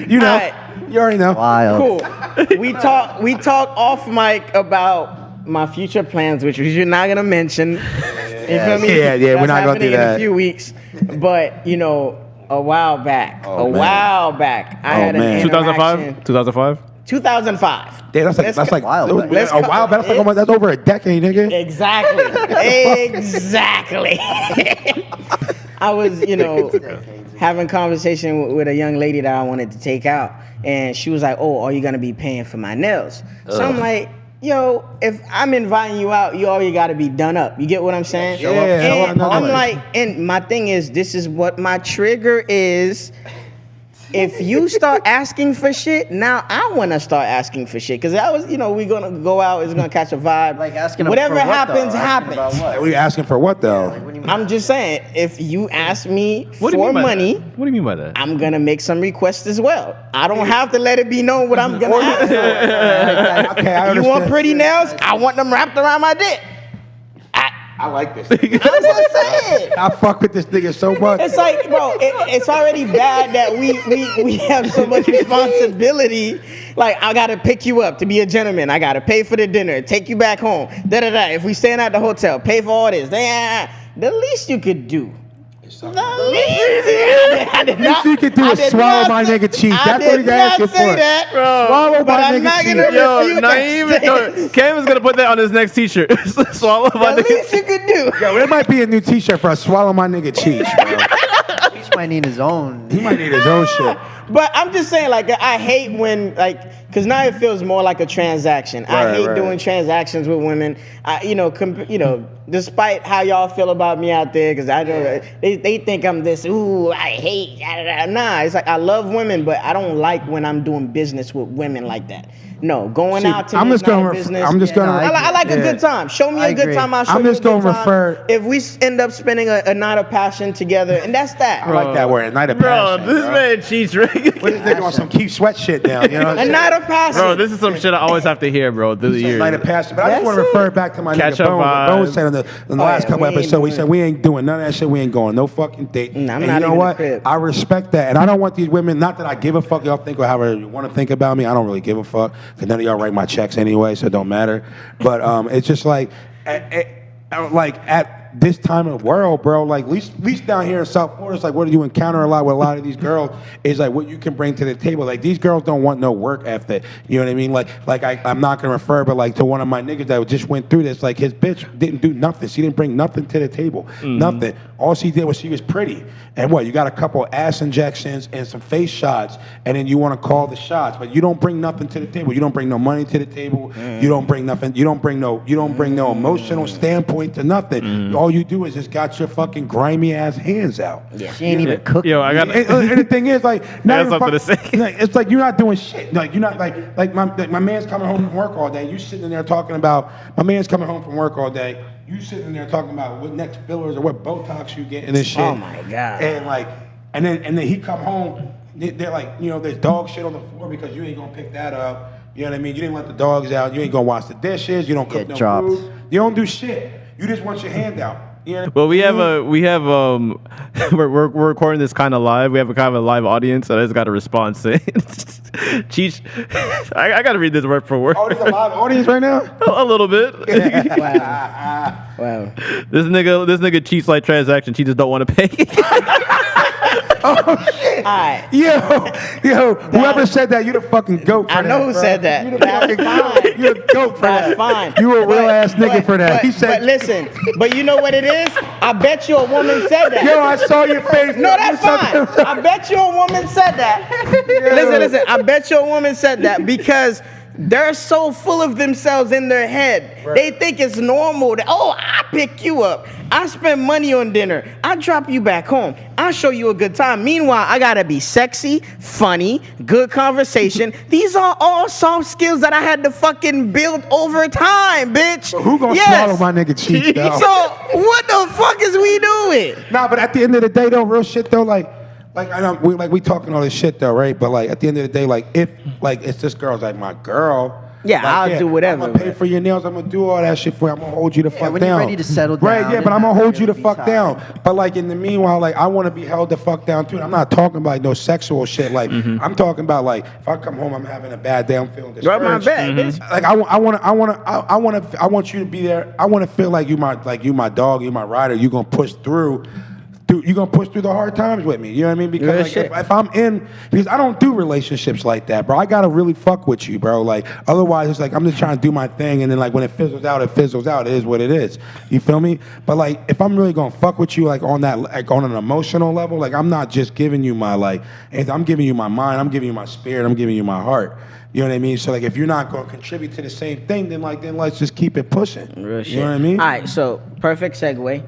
You know. Alright. You already know. Wild. Cool. We talk off mic about my future plans, which you're not gonna mention. You feel me? Yeah, we're That's not gonna do happening that. in a few weeks. But you know, a while back, Oh, man. I had an man. 2005. 2005. 2005. Damn, that's like Wild, a man. while back. That's over a decade, nigga. Exactly. Exactly. I was, you know, having conversation with a young lady that I wanted to take out, and she was like, "Oh, are you gonna be paying for my nails?" So I'm like, "Yo, if I'm inviting you out, you already got to be done up." You get what I'm saying? Show up, show up, And I'm another like, and my thing is, this is what my trigger is. If you start asking for shit, now I want to start asking for shit. Because I was, you know, we're going to go out, it's going to catch a vibe. Like asking them whatever for what, happens, though? Asking about happens. what? What are you asking for? What though? What do you mean? I'm just saying, if you ask me What do you for mean by money, that? What do you mean by that? I'm going to make some requests as well. I don't have to let it be known what I'm going to ask for. Okay, I You want understand. pretty nails? I want them wrapped around my dick. I like this. I'm just saying. I fuck with this nigga so much. It's like, bro, it's already bad that we have so much responsibility. Like, I gotta pick you up to be a gentleman. I gotta pay for the dinner, take you back home. If we staying at the hotel, pay for all this. The least you could do. The least I did not- you could do I is did swallow not my say- nigga cheek. I That's what did he's not asking say for. that, Swallow but my I'm nigga not cheek. gonna Yo, refute not that even. stance. Cam is gonna put that on his next T-shirt. Swallow my The nigga. least you could do. Yo, there might be a new T-shirt for us. Swallow my nigga cheeks, bro. He might need his own. He might need his own shit. But I'm just saying, like, I hate when, like, because now it feels more like a transaction. I Right, hate right. doing transactions with women. Despite how y'all feel about me out there, because I don't, they think I'm this. Ooh, I hate. Nah, it's like I love women, but I don't like when I'm doing business with women like that. No, going See, out to I'm me is just gonna not ref- business. I'm just Yeah, gonna- no, I like a yeah. good time. Show me I a good agree. time. I'll show I'm you just a good gonna time. refer- If we end up spending a night of passion together, and that's that. I like that word. Night of Bro, passion. this bro. man cheats, What right? is nigga on some keep sweat shit down? You know what A I'm saying? night of passion. Bro, this is some shit I always have to hear, bro. Through the years. Night of passion. But I just That's want to it. refer back to my Catch nigga a Bone. What vibe. Bone said on the last yeah, couple we ain't episodes. We doing said we ain't doing none of that shit. We ain't going no fucking date. Nah, I'm and not you know leaving the what? crib. I respect that. And I don't want these women, not that I give a fuck. Y'all think or however you want to think about me. I don't really give a fuck. Because none of y'all write my checks anyway, so it don't matter. But it's just like at this time of the world, bro, like at least down here in South Florida, it's like what do you encounter a lot with a lot of these girls is like what you can bring to the table. Like these girls don't want no work ethic. You know what I mean? Like I'm not gonna refer, but like to one of my niggas that just went through this, like his bitch didn't do nothing. She didn't bring nothing to the table. Nothing. All she did was she was pretty. And what, you got a couple ass injections and some face shots, and then you want to call the shots, but you don't bring nothing to the table. You don't bring no money to the table. You don't bring nothing. You don't bring no emotional standpoint to nothing. all you do is just got your fucking grimy ass hands out. Yeah. She ain't even cooking. Yo, I got. And the thing is, like, That's something to say. it's like you're not doing shit. Like you're not like my man's coming home from work all day. You sitting there talking about my man's coming home from work all day. You sitting there talking about what next fillers or what Botox you getting and shit. Oh my God. And then he come home. They're like, you know, there's dog shit on the floor because you ain't gonna pick that up. You know what I mean? You didn't let the dogs out. You ain't gonna wash the dishes. You don't cook no food. You don't do shit. You just want your hand out. You know? Well, we're recording this kind of live. We have a kind of a live audience, so I just got a response saying, Cheech, I got to read this word for word. Oh, there's a live audience right now? A little bit. Wow. This nigga cheats like transaction. She just don't want to pay. Oh shit! All right. Yo, whoever said that, you the fucking goat for I that. know who bro. said that. You the That's fucking fine. goat. You the goat for That's that. fine. You a real ass nigga for that. He said. But listen, but you know what it is? I bet you a woman said that. Yo, I saw your face. No, that's fine. I bet you a woman said that. Listen. I bet you a woman said that because they're so full of themselves in their head. Right. They think it's normal that, oh, I pick you up. I spend money on dinner. I drop you back home. I'll show you a good time. Meanwhile, I gotta be sexy, funny, good conversation. These are all soft skills that I had to fucking build over time, bitch. Who gonna swallow my nigga cheeks, though? So what the fuck is we doing? Nah, but at the end of the day, though, real shit, though, I know we talking all this shit, though, right? But like at the end of the day, like if like it's this girl's like my girl. Yeah, I'll do whatever. I'm gonna pay for your nails. I'm gonna do all that shit for you. I'm gonna hold you the fuck when down. you're ready to settle Right, down yeah, but and I'm gonna not hold you the really be fuck tired. down. But like in the meanwhile, like I want to be held the fuck down too. I'm not talking about like no sexual shit. Like I'm talking about like if I come home, I'm having a bad day. I'm feeling discouraged. Rub my back, bitch. Like I want you to be there. I want to feel like you my dog, you my rider. You gonna push through. You're gonna push through the hard times with me. You know what I mean? Because like, if I'm in, because I don't do relationships like that, bro. I gotta really fuck with you, bro. Like otherwise, it's like I'm just trying to do my thing, and then like when it fizzles out, it fizzles out. It is what it is. You feel me? But like if I'm really gonna fuck with you, like on that, like on an emotional level, like I'm not just giving you my like, I'm giving you my mind, I'm giving you my spirit, I'm giving you my heart. You know what I mean? So like if you're not gonna contribute to the same thing, then let's just keep it pushing. Real shit. You know what I mean? All right, so perfect segue.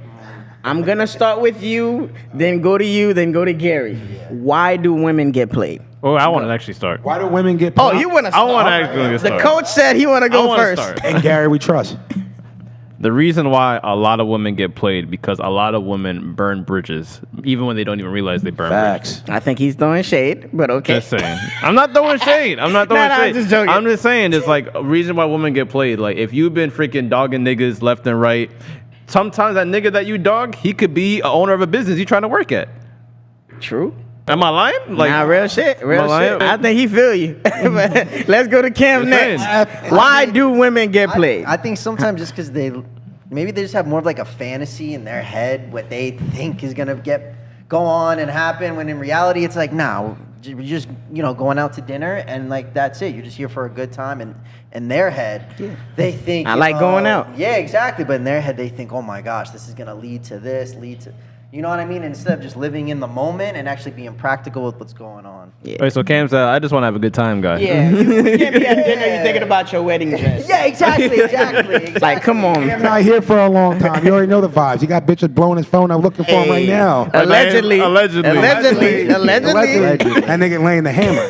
I'm gonna start with you, then go to you, then go to Gary. Why do women get played? Oh, I want to actually start. Why do women get? Oh, you want to I start? want to actually The start. coach said he want to I go wanna first. start. And Gary, we trust. The reason why a lot of women get played because a lot of women burn bridges, even when they don't even realize they burn bridges. Facts. I think he's throwing shade, but okay. Just saying. I'm not throwing shade. I'm not throwing Nah, shade. I'm just joking. I'm just saying it's like a reason why women get played. Like if you've been freaking dogging niggas left and right, sometimes that nigga that you dog, he could be a owner of a business you trying to work at. True. Am I lying? Like Nah, real shit. Real Am I shit. lying? I think he feel you. But let's go to Cam Just next. saying. Why do women get played? I think sometimes just because maybe they just have more of like a fantasy in their head what they think is gonna go on and happen. When in reality, it's like, nah, you're just going out to dinner and like that's it. You're just here for a good time. And in their head, they think I like going out. Yeah, exactly. But in their head, they think, oh my gosh, this is gonna lead to this, You know what I mean? Instead of just living in the moment and actually being practical with what's going on. Yeah. All right, so Cam said, I just want to have a good time, guy. Yeah, you can't be at dinner. You thinking about your wedding dress. Yeah, exactly. Like, come on. I'm not here for a long time. You already know the vibes. You got bitches blowing his phone. I'm looking for him right now. Allegedly. Allegedly. Allegedly. That nigga laying the hammer.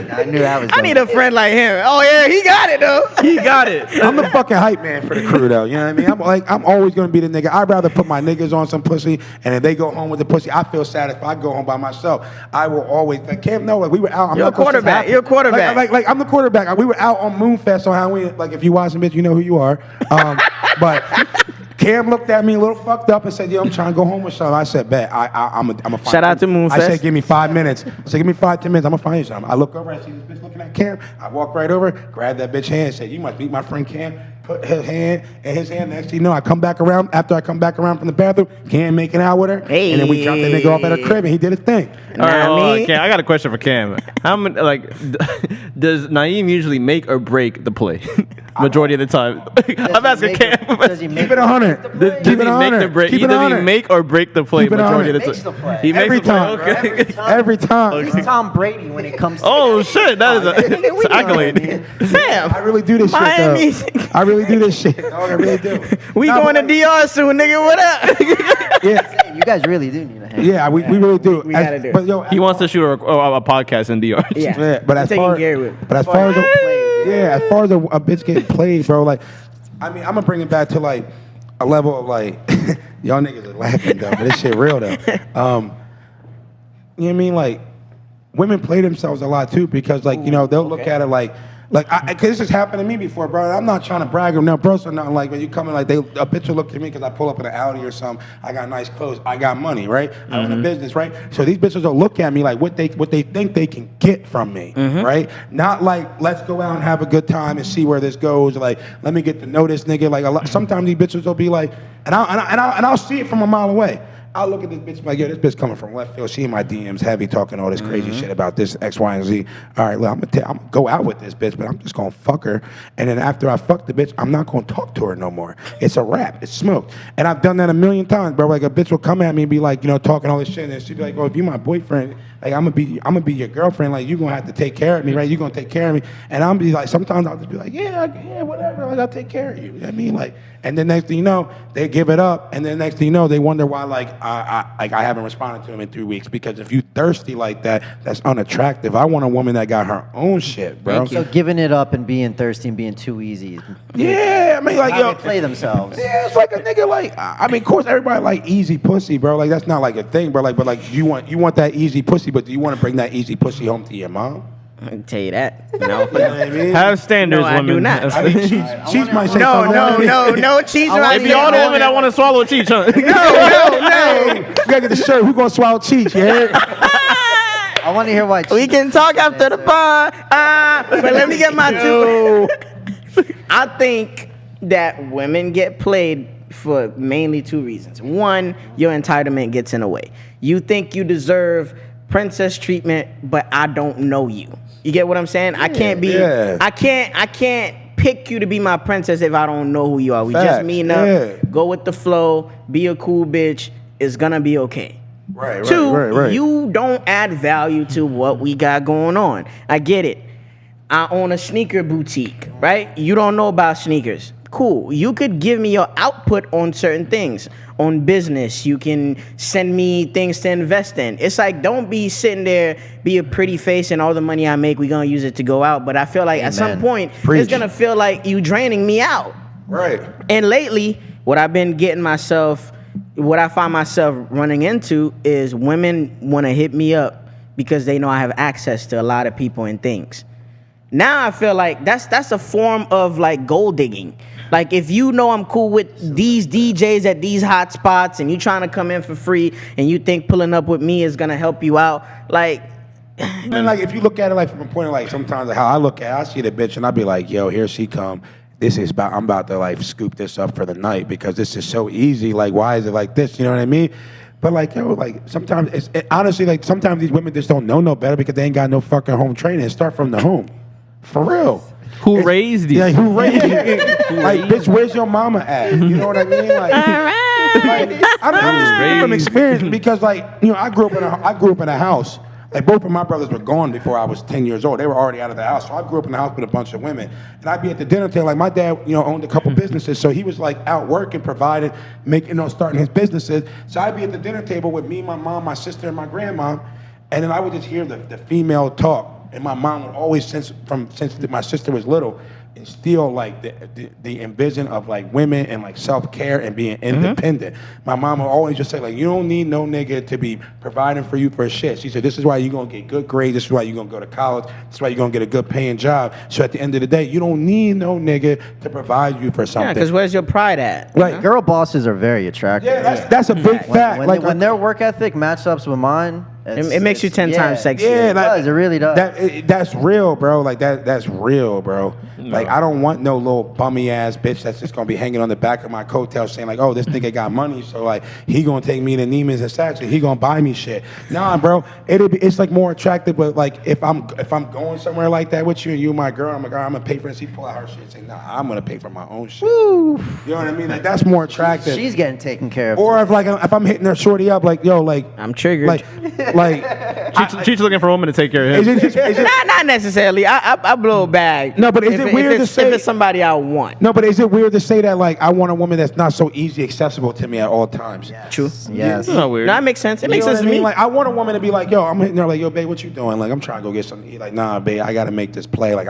I knew that was. I need a friend like him. Oh yeah, he got it though. He got it. I'm the fucking hype man for the crew, though. You know what I mean? I'm always gonna be the nigga. I'd rather put my niggas on some pussy, and if they go home with the pussy, I feel satisfied. I go home by myself. I will always. Like Cam, no, like we were out. You're a quarterback. You're a quarterback. Like I'm the quarterback. We were out on Moonfest on Halloween. Like if you watching, bitch, you know who you are. But Cam looked at me a little fucked up and said, "Yo, I'm trying to go home with something." I said, "Bet, I'm a find Shout out to Moonfest. I said, "Give me 5 minutes." I said, "Give me 5, 10 minutes. I'm gonna find you something." I look over, I see this bitch looking at Cam. I walk right over, grab that bitch hand, said, "You must meet my friend Cam." Put his hand and his hand. Next thing you know, I come back around. After I come back around from the bathroom, Cam making out with her, and then we dropped that nigga off at her crib, and he did his thing. All right, hold on, me? Cam, I got a question for Cam. How many does Naeem usually make or break the play? majority of the time? I'm asking Cam. Does he make Keep it 100. the play? Does Keep he it 100. make the break? Keep it Does he 100. make or break the play Keep it majority of 100. the Makes time? the play. He makes Every the play. time. Okay. Every time. He's Tom Brady when it comes to Oh shit, that is Nigga, we an know accolade. what I mean. Fam, I really do this Miami. shit, though. I really do this shit. Dog, I really do. We Nah, going to but DR soon, nigga. What up? Yeah, You guys really do need a hand. yeah, we really do. We gotta do it. But yo, He wants to shoot a podcast in DR. Yeah. Yeah, but I'm as taking far Gary with. but as far as Played. as far as a bitch getting played, bro, like, I mean, I'm gonna bring it back to like a level of like, y'all niggas are laughing though, but this shit real though. You know what I mean? Like, women play themselves a lot too because like, you know, they'll look at it like, cause this has happened to me before, bro. I'm not trying to brag or no bros or nothing. Like when you come in, like a bitch will look at me because I pull up in an Audi or something. I got nice clothes. I got money, right? I own a business, right? So these bitches will look at me like what they think they can get from me, right? Not like let's go out and have a good time and see where this goes. Like let me get to know this nigga. Like sometimes these bitches will be like, and I'll see it from a mile away. I'll look at this bitch like, yo, this bitch coming from left field. She in my DMs, heavy talking all this crazy shit about this X, Y, and Z. All right, look, I'm gonna go out with this bitch, but I'm just gonna fuck her. And then after I fuck the bitch, I'm not gonna talk to her no more. It's a wrap. It's smoked. And I've done that a million times, bro. Like a bitch will come at me and be like, you know, talking all this shit, and she'd be like, oh, if you my boyfriend, like I'm gonna be your girlfriend. Like you gonna have to take care of me, right? You gonna take care of me. And I'm be like, sometimes I'll just be like, yeah, whatever. Like I'll take care of you. You know what I mean, like. And then next thing you know, they give it up. And then next thing you know, they wonder why like I haven't responded to them in 3 weeks. Because if you thirsty like that, that's unattractive. I want a woman that got her own shit, bro. So giving it up and being thirsty and being too easy. Yeah, I mean like How yo, they play themselves. yeah, it's like a nigga like I mean, of course everybody like easy pussy, bro. Like that's not like a thing, bro. Like but like you want that easy pussy, but do you want to bring that easy pussy home to your mom? I can tell you that. No, You know what I mean? Have standards, No, I do women. not. I mean, Cheech might say no, something. no cheese I right If y'all the women that want to swallow Cheech, huh? Hey, you gotta get the shirt. Who gonna swallow Cheech? Yeah. I want to hear why. We can talk after the pod. But let me get my two. I think that women get played for mainly two reasons. One, your entitlement gets in the way. You think you deserve princess treatment, but I don't know you. You get what I'm saying? I can't be. Yeah. I can't pick you to be my princess if I don't know who you are. We just Facts, meeting up. yeah. Go with the flow. Be a cool bitch. It's gonna be okay. Right, Two, you don't add value to what we got going on. I get it. I own a sneaker boutique, right? You don't know about sneakers. Cool. You could give me your output on certain things. On business, you can send me things to invest in. It's like, don't be sitting there, be a pretty face, and all the money I make, we're going to use it to go out. But I feel like at some point, Preach. it's going to feel like you draining me out. Right. And lately, what I find myself running into is women want to hit me up because they know I have access to a lot of people and things. Now I feel like that's a form of like gold digging. Like if you know I'm cool with these DJs at these hot spots and you trying to come in for free and you think pulling up with me is gonna help you out, like. And like if you look at it like from a point of like sometimes how I look at it, I see the bitch and I be like, yo, here she come. I'm about to like scoop this up for the night because this is so easy. Like why is it like this? You know what I mean? But like yo, like sometimes honestly like sometimes these women just don't know no better because they ain't got no fucking home training. Start from the home, for real. Who raised you? Yeah, who raised you? Like, bitch, where's your mama at? You know what I mean? Like, I'm just speaking from experience because, like, you know, I grew up in a house. Like, both of my brothers were gone before I was 10 years old. They were already out of the house. So I grew up in a house with a bunch of women. And I'd be at the dinner table. Like, my dad, you know, owned a couple businesses. So he was, like, out working, providing, making, you know, starting his businesses. So I'd be at the dinner table with me, my mom, my sister, and my grandma. And then I would just hear the female talk. And my mom would always, since my sister was little, instill like the envision of like women and like self-care and being independent. My mom would always just say like, you don't need no nigga to be providing for you for shit. She said, this is why you're gonna get good grades, this is why you're gonna go to college, this is why you're gonna get a good paying job. So at the end of the day, you don't need no nigga to provide you for something. Yeah, because where's your pride at? Right. Girl bosses are very attractive. Yeah, that's a big fact. When, like when their work ethic matches up with mine, It makes you 10 times sexier. Yeah, It does. It really does. That's real, bro. Like that's real, bro. Like I don't want no little bummy ass bitch that's just gonna be hanging on the back of my coattail saying like, oh, this nigga got money, so like he gonna take me to Neiman's and Saks, he gonna buy me shit. Nah, bro. It's like more attractive, but like if I'm going somewhere like that with you and you my girl, I'm like, all right, I'm gonna pay for it. She pull out her shit and say, nah, I'm gonna pay for my own shit. Woo. You know what I mean? Like that's more attractive. She's getting taken care of. Or if I'm hitting her shorty up, like yo, like I'm triggered. like She's looking for a woman to take care of him. is it not necessarily. I blow a bag. No, but is it weird to say- if it's somebody I want? No, but is it weird to say that like I want a woman that's not so easy accessible to me at all times? Yes. True. Yes. It's not weird. No, that makes sense. It You makes know sense what to I mean? me. Like I want a woman to be like, yo, I'm hitting her like, yo, babe, what you doing? Like I'm trying to go get something to eat. Like, nah, babe, I gotta make this play. Like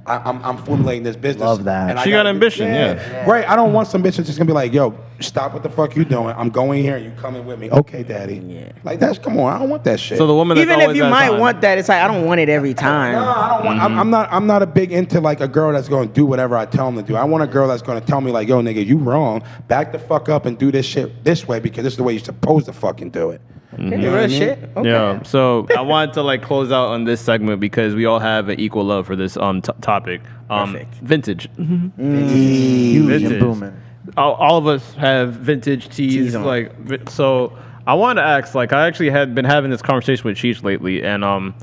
I'm formulating this business. Love that. and I She got gotta- ambition, yeah. Right. I don't want some bitch that's just gonna be like, yo, stop what the fuck you doing. I'm going here and you coming with me. Okay, daddy. Yeah. Like that's come on. I don't want that shit. So the woman that's Even if always you has might time. want that, it's like I don't want it every time. No, I don't want. I'm not a big into like a girl that's going to do whatever I tell them to do. I want a girl that's going to tell me like, yo, nigga, you wrong. Back the fuck up and do this shit this way because this is the way you're supposed to fucking do it. Okay, You know real what I mean? shit. Okay. Yeah. So I wanted to like close out on this segment because we all have an equal love for this topic. Perfect. Vintage. Huge Vintage. and booming. All of us have vintage tees. Tees on. Like so, I wanted to ask. Like I actually had been having this conversation with Cheech lately, and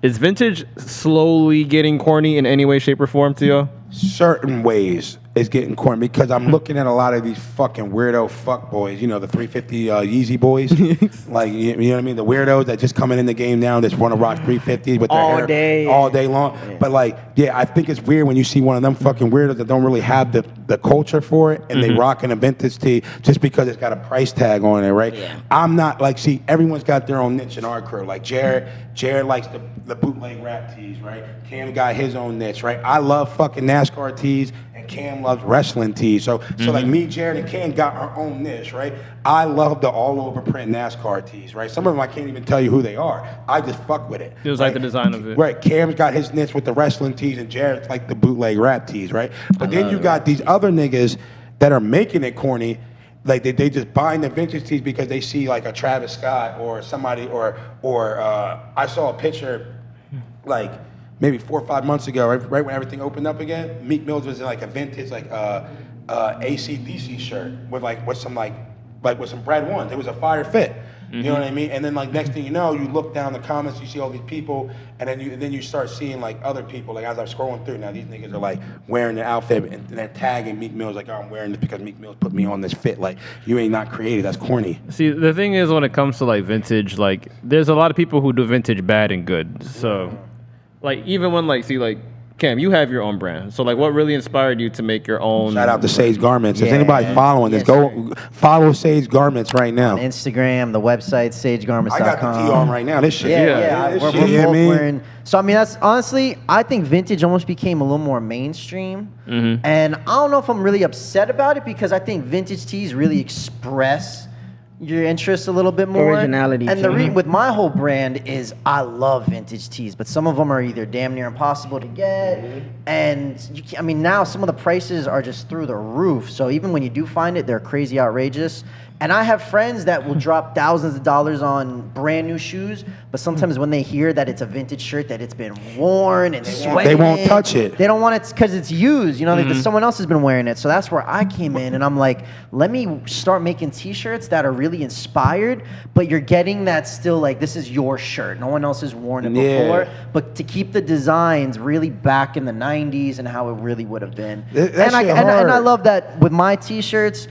is vintage slowly getting corny in any way, shape, or form to you? Certain ways is getting corny because I'm looking at a lot of these fucking weirdo fuck boys. You know, the 350 Yeezy boys. Like, you know what I mean? The weirdos that just coming in the game now that want to rock 350s with their All hair day. all day long. Yeah. But like, yeah, I think it's weird when you see one of them fucking weirdos that don't really have the culture for it and they rocking a vintage tee just because it's got a price tag on it, right? Yeah. I'm not like, see, everyone's got their own niche in our crew. Like Jared likes the bootleg rap tees, right? Cam got his own niche, right? I love fucking NASCAR tees and Cam loves wrestling tees. So like me, Jared, and Cam got our own niche, right? I love the all over print NASCAR tees, right? Some of them I can't even tell you who they are. I just fuck with it. It was like the design of it. Right. Cam's got his niche with the wrestling tees and Jared's like the bootleg rap tees, right? But then you got these other niggas that are making it corny. Like they just buying the vintage tees because they see like a Travis Scott or somebody or I saw a picture like maybe 4 or 5 months ago, right when everything opened up again. Meek Mills was in like a vintage like AC/DC shirt with some Bread Ones. It was a fire fit. You know what I mean? And then like next thing you know, you look down the comments, you see all these people, and then you start seeing like other people. Like as I'm scrolling through now, these niggas are like wearing the outfit and they're tagging Meek Mills like, oh, I'm wearing this because Meek Mills put me on this fit. Like you ain't not creative. That's corny. See, the thing is, when it comes to like vintage, like there's a lot of people who do vintage bad and good. So, like even when like Cam, you have your own brand. So like, what really inspired you to make your own? Shout out to Sage Garments. If Yeah. anybody following this, Yes, go follow Sage Garments right now. Instagram, the website, sagegarments.com. I got the T on right now. This shit. Yeah, This we're shit, you know both what I mean? wearing. So I mean, that's honestly, I think vintage almost became a little more mainstream, and I don't know if I'm really upset about it because I think vintage tees really express your interests a little bit more. Originality, And the too. with my whole brand is I love vintage tees, but some of them are either damn near impossible to get, and you can't, I mean now some of the prices are just through the roof. So even when you do find it, they're crazy outrageous. And I have friends that will drop thousands of dollars on brand new shoes, but sometimes when they hear that it's a vintage shirt, that it's been worn and They won't touch it. They don't want it because it's used, you know, like someone else has been wearing it. So that's where I came in and I'm like, let me start making t-shirts that are really inspired, but you're getting that still like, this is your shirt. No one else has worn it Yeah. before, but to keep the designs really back in the 90s and how it really would have been. That And shit I hard. love that with my t-shirts,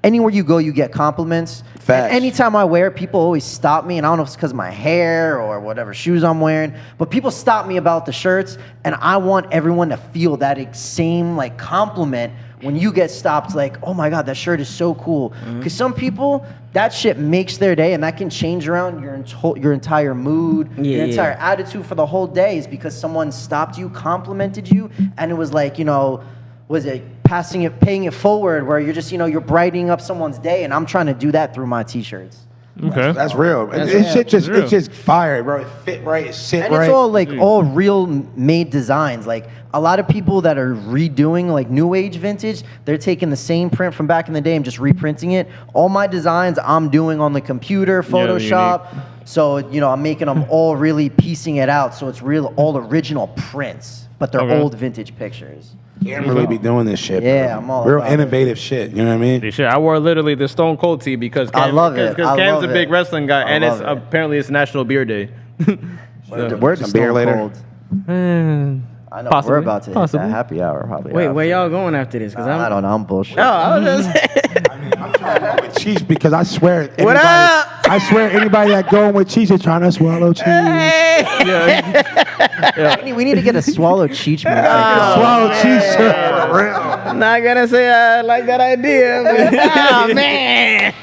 anywhere you go, you get compliments. Facts. And anytime I wear it, people always stop me. And I don't know if it's because of my hair or whatever shoes I'm wearing, but people stop me about the shirts. And I want everyone to feel that same like compliment when you get stopped, like, oh my God, that shirt is so cool. Because some people, that shit makes their day and that can change around your entire mood, your entire attitude for the whole day is because someone stopped you, complimented you, and it was like, you know, was it paying it forward where you're just, you know, you're brightening up someone's day, and I'm trying to do that through my t-shirts. Okay. That's real. That's This shit just real. it's just fire, bro. It fit right. It sit And right. it's all like all real made designs. Like a lot of people that are redoing like new age vintage, they're taking the same print from back in the day and just reprinting it. All my designs I'm doing on the computer, Photoshop. So, I'm making them all really piecing it out. So it's real, all original prints, but they're Okay. old vintage pictures. Can't really be doing this shit. Yeah, bro. I'm all real about it. innovative shit. You know what I mean? Shit, I wore literally the Stone Cold tee because I love it. Because I Cam's love a big it. wrestling guy, I and it's love it. apparently it's National Beer Day. We're Some just beer Stone later? Cold. I know Possibly. we're about to hit Possibly. that happy hour probably. Wait, where y'all going after this? Cause I don't know. I'm bullshit. Oh, I was just saying. I mean, I'm trying to go with cheese because I swear. What up? I swear, anybody that going with cheese is trying to swallow cheese. We need to get a swallow cheech man. Swallow cheese shirt for real. I'm not gonna say I like that idea. But, oh man.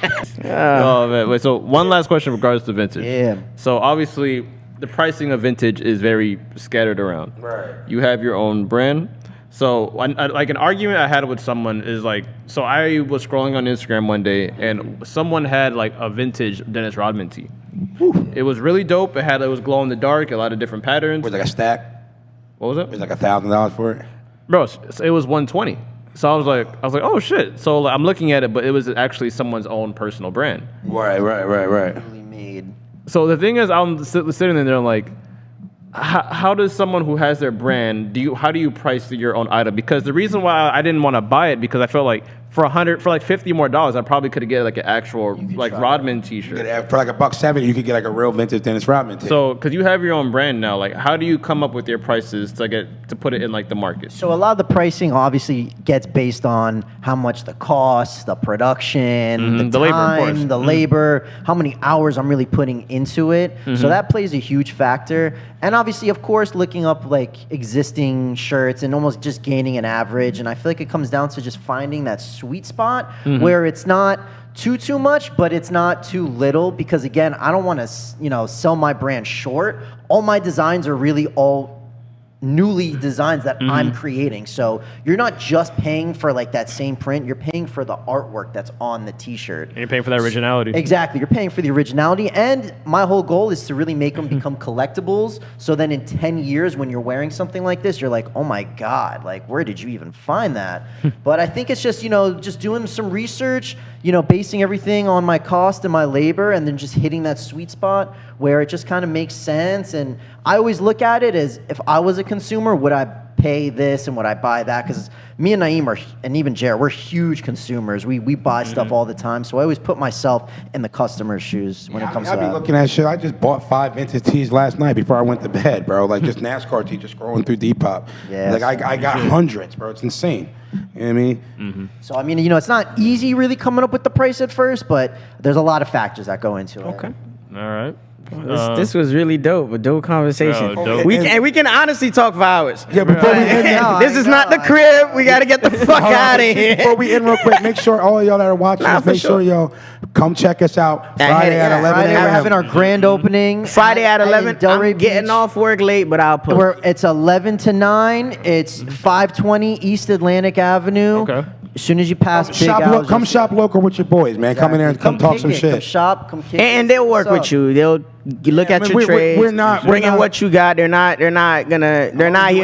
Oh man! Wait. So one last question in regards to vintage. Yeah. So obviously, the pricing of vintage is very scattered around. Right. You have your own brand. So, like an argument I had with someone is like, so I was scrolling on Instagram one day, and someone had like a vintage Dennis Rodman tee. It was really dope. It was glow in the dark, a lot of different patterns. Was like a stack. What was It was it, like $1,000 for it. bro? It was 120. So I was like, oh shit. So I'm looking at it, but it was actually someone's own personal brand. Right. Really made. So the thing is, I'm sitting in there I'm like, how does someone who has their brand how do you price your own item? Because the reason why I didn't want to buy it because I felt like for like $50 more, I probably could have get like an actual like Rodman T-shirt. For like $1.70, you could get like a real vintage Dennis Rodman. So because you have your own brand now, like how do you come up with your prices to put it in like the market? So a lot of the pricing obviously gets based on how much the cost, the production, the labor, of course. the labor, how many hours I'm really putting into it. So that plays a huge factor. And obviously, of course, looking up like existing shirts and almost just gaining an average. And I feel like it comes down to just finding that sweet spot where it's not too much, but it's not too little. Because again, I don't want to sell my brand short. All my designs are really all newly designs that I'm creating. So you're not just paying for like that same print, you're paying for the artwork that's on the t-shirt. And you're paying for that originality. Exactly. You're paying for the originality. And my whole goal is to really make them become collectibles. So then in 10 years, when you're wearing something like this, you're like, oh my God, like, where did you even find that? But I think it's just, just doing some research, basing everything on my cost and my labor, and then just hitting that sweet spot where it just kind of makes sense. And I always look at it as if I was a consumer, would I pay this and would I buy that? Because me and Naeem and even Jared, we're huge consumers. We buy stuff all the time. So I always put myself in the customer's shoes when it comes to I be that. looking at shit. I just bought 5 vintage tees last night before I went to bed, bro. Like just NASCAR tees, just scrolling through Depop. Yeah, Like I got hundreds, bro. It's insane. You know what I mean? So I mean, it's not easy really coming up with the price at first, but there's a lot of factors that go into it. Okay. All right. This was really dope. A dope conversation. Bro, dope. We can honestly talk for hours. Yeah, before we end No, that, This is not the crib. We got to get the fuck out of here. Before we end real quick, make sure all y'all that are watching Nah, us, for make sure y'all come check us out At Friday Headache. at 11 Friday we're a.m. having our grand opening. Friday at 11. Delray I'm getting Beach. off work late, but I'll post. It's 11 to 9. It's 520 East Atlantic Avenue. Okay. As soon as you pass Big Al's, Come shop local with your boys, man. Come in there and come talk kick some it, Come shit. shop, come kick it. And they'll work What's with up? you. They'll look at I mean, your we're trades. not- bring in we're not- what you got. They're not here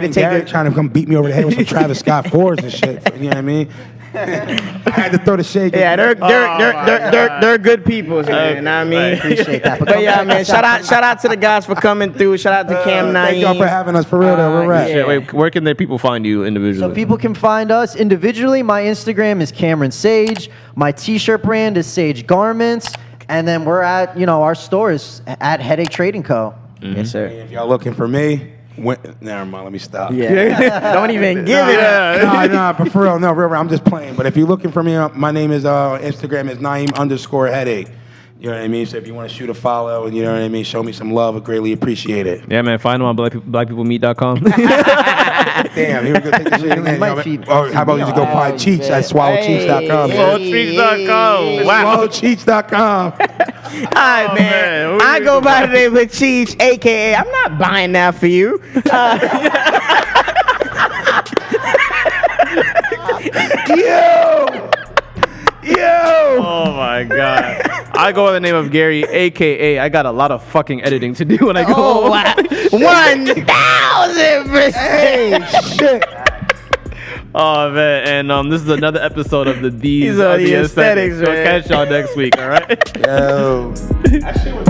to take Gary it. trying to come beat me over the head with some Travis Scott 4s and shit. You know what I mean? I had to throw the shade. Yeah, they're good people, man. You know what I mean? Appreciate that. But yeah, man, shout out to the guys for coming through. Shout out to Cam Thank y'all for Naeem. having us for real. Though. We're at. yeah. Shit, wait, where can the people find you individually? So people can find us individually. My Instagram is Cameron Sage. My t-shirt brand is Sage Garments. And then we're at, our store is at Headache Trading Co. Yes, sir. If y'all looking for me, never mind. Let me stop. Yeah. Don't even give it up. Nah, but for real, no, real, I'm just playing. But if you're looking for me, my name is Instagram is Naeem_headache. You know what I mean? So if you want to shoot a follow and you know what I mean, show me some love, I greatly appreciate it. Yeah, man. Find them on blackpeoplemeet.com. Damn, here we go. Take this shit again. might feed- Oh, how about you just go find Cheats at swallowcheats.com. Swallowcheats.com. Wow. Swallowcheats.com. All right, man. man. I go by the name of Cheech, a.k.a. I'm not buying that for you. Yo! Oh my God. I go by the name of Gary, aka I got a lot of fucking editing to do when I go Oh, home. wow. 1,000%. Hey, shit. Oh man, and this is another episode of the These These are the Aesthetics, We'll man. catch y'all next week. All right. Yo. That shit was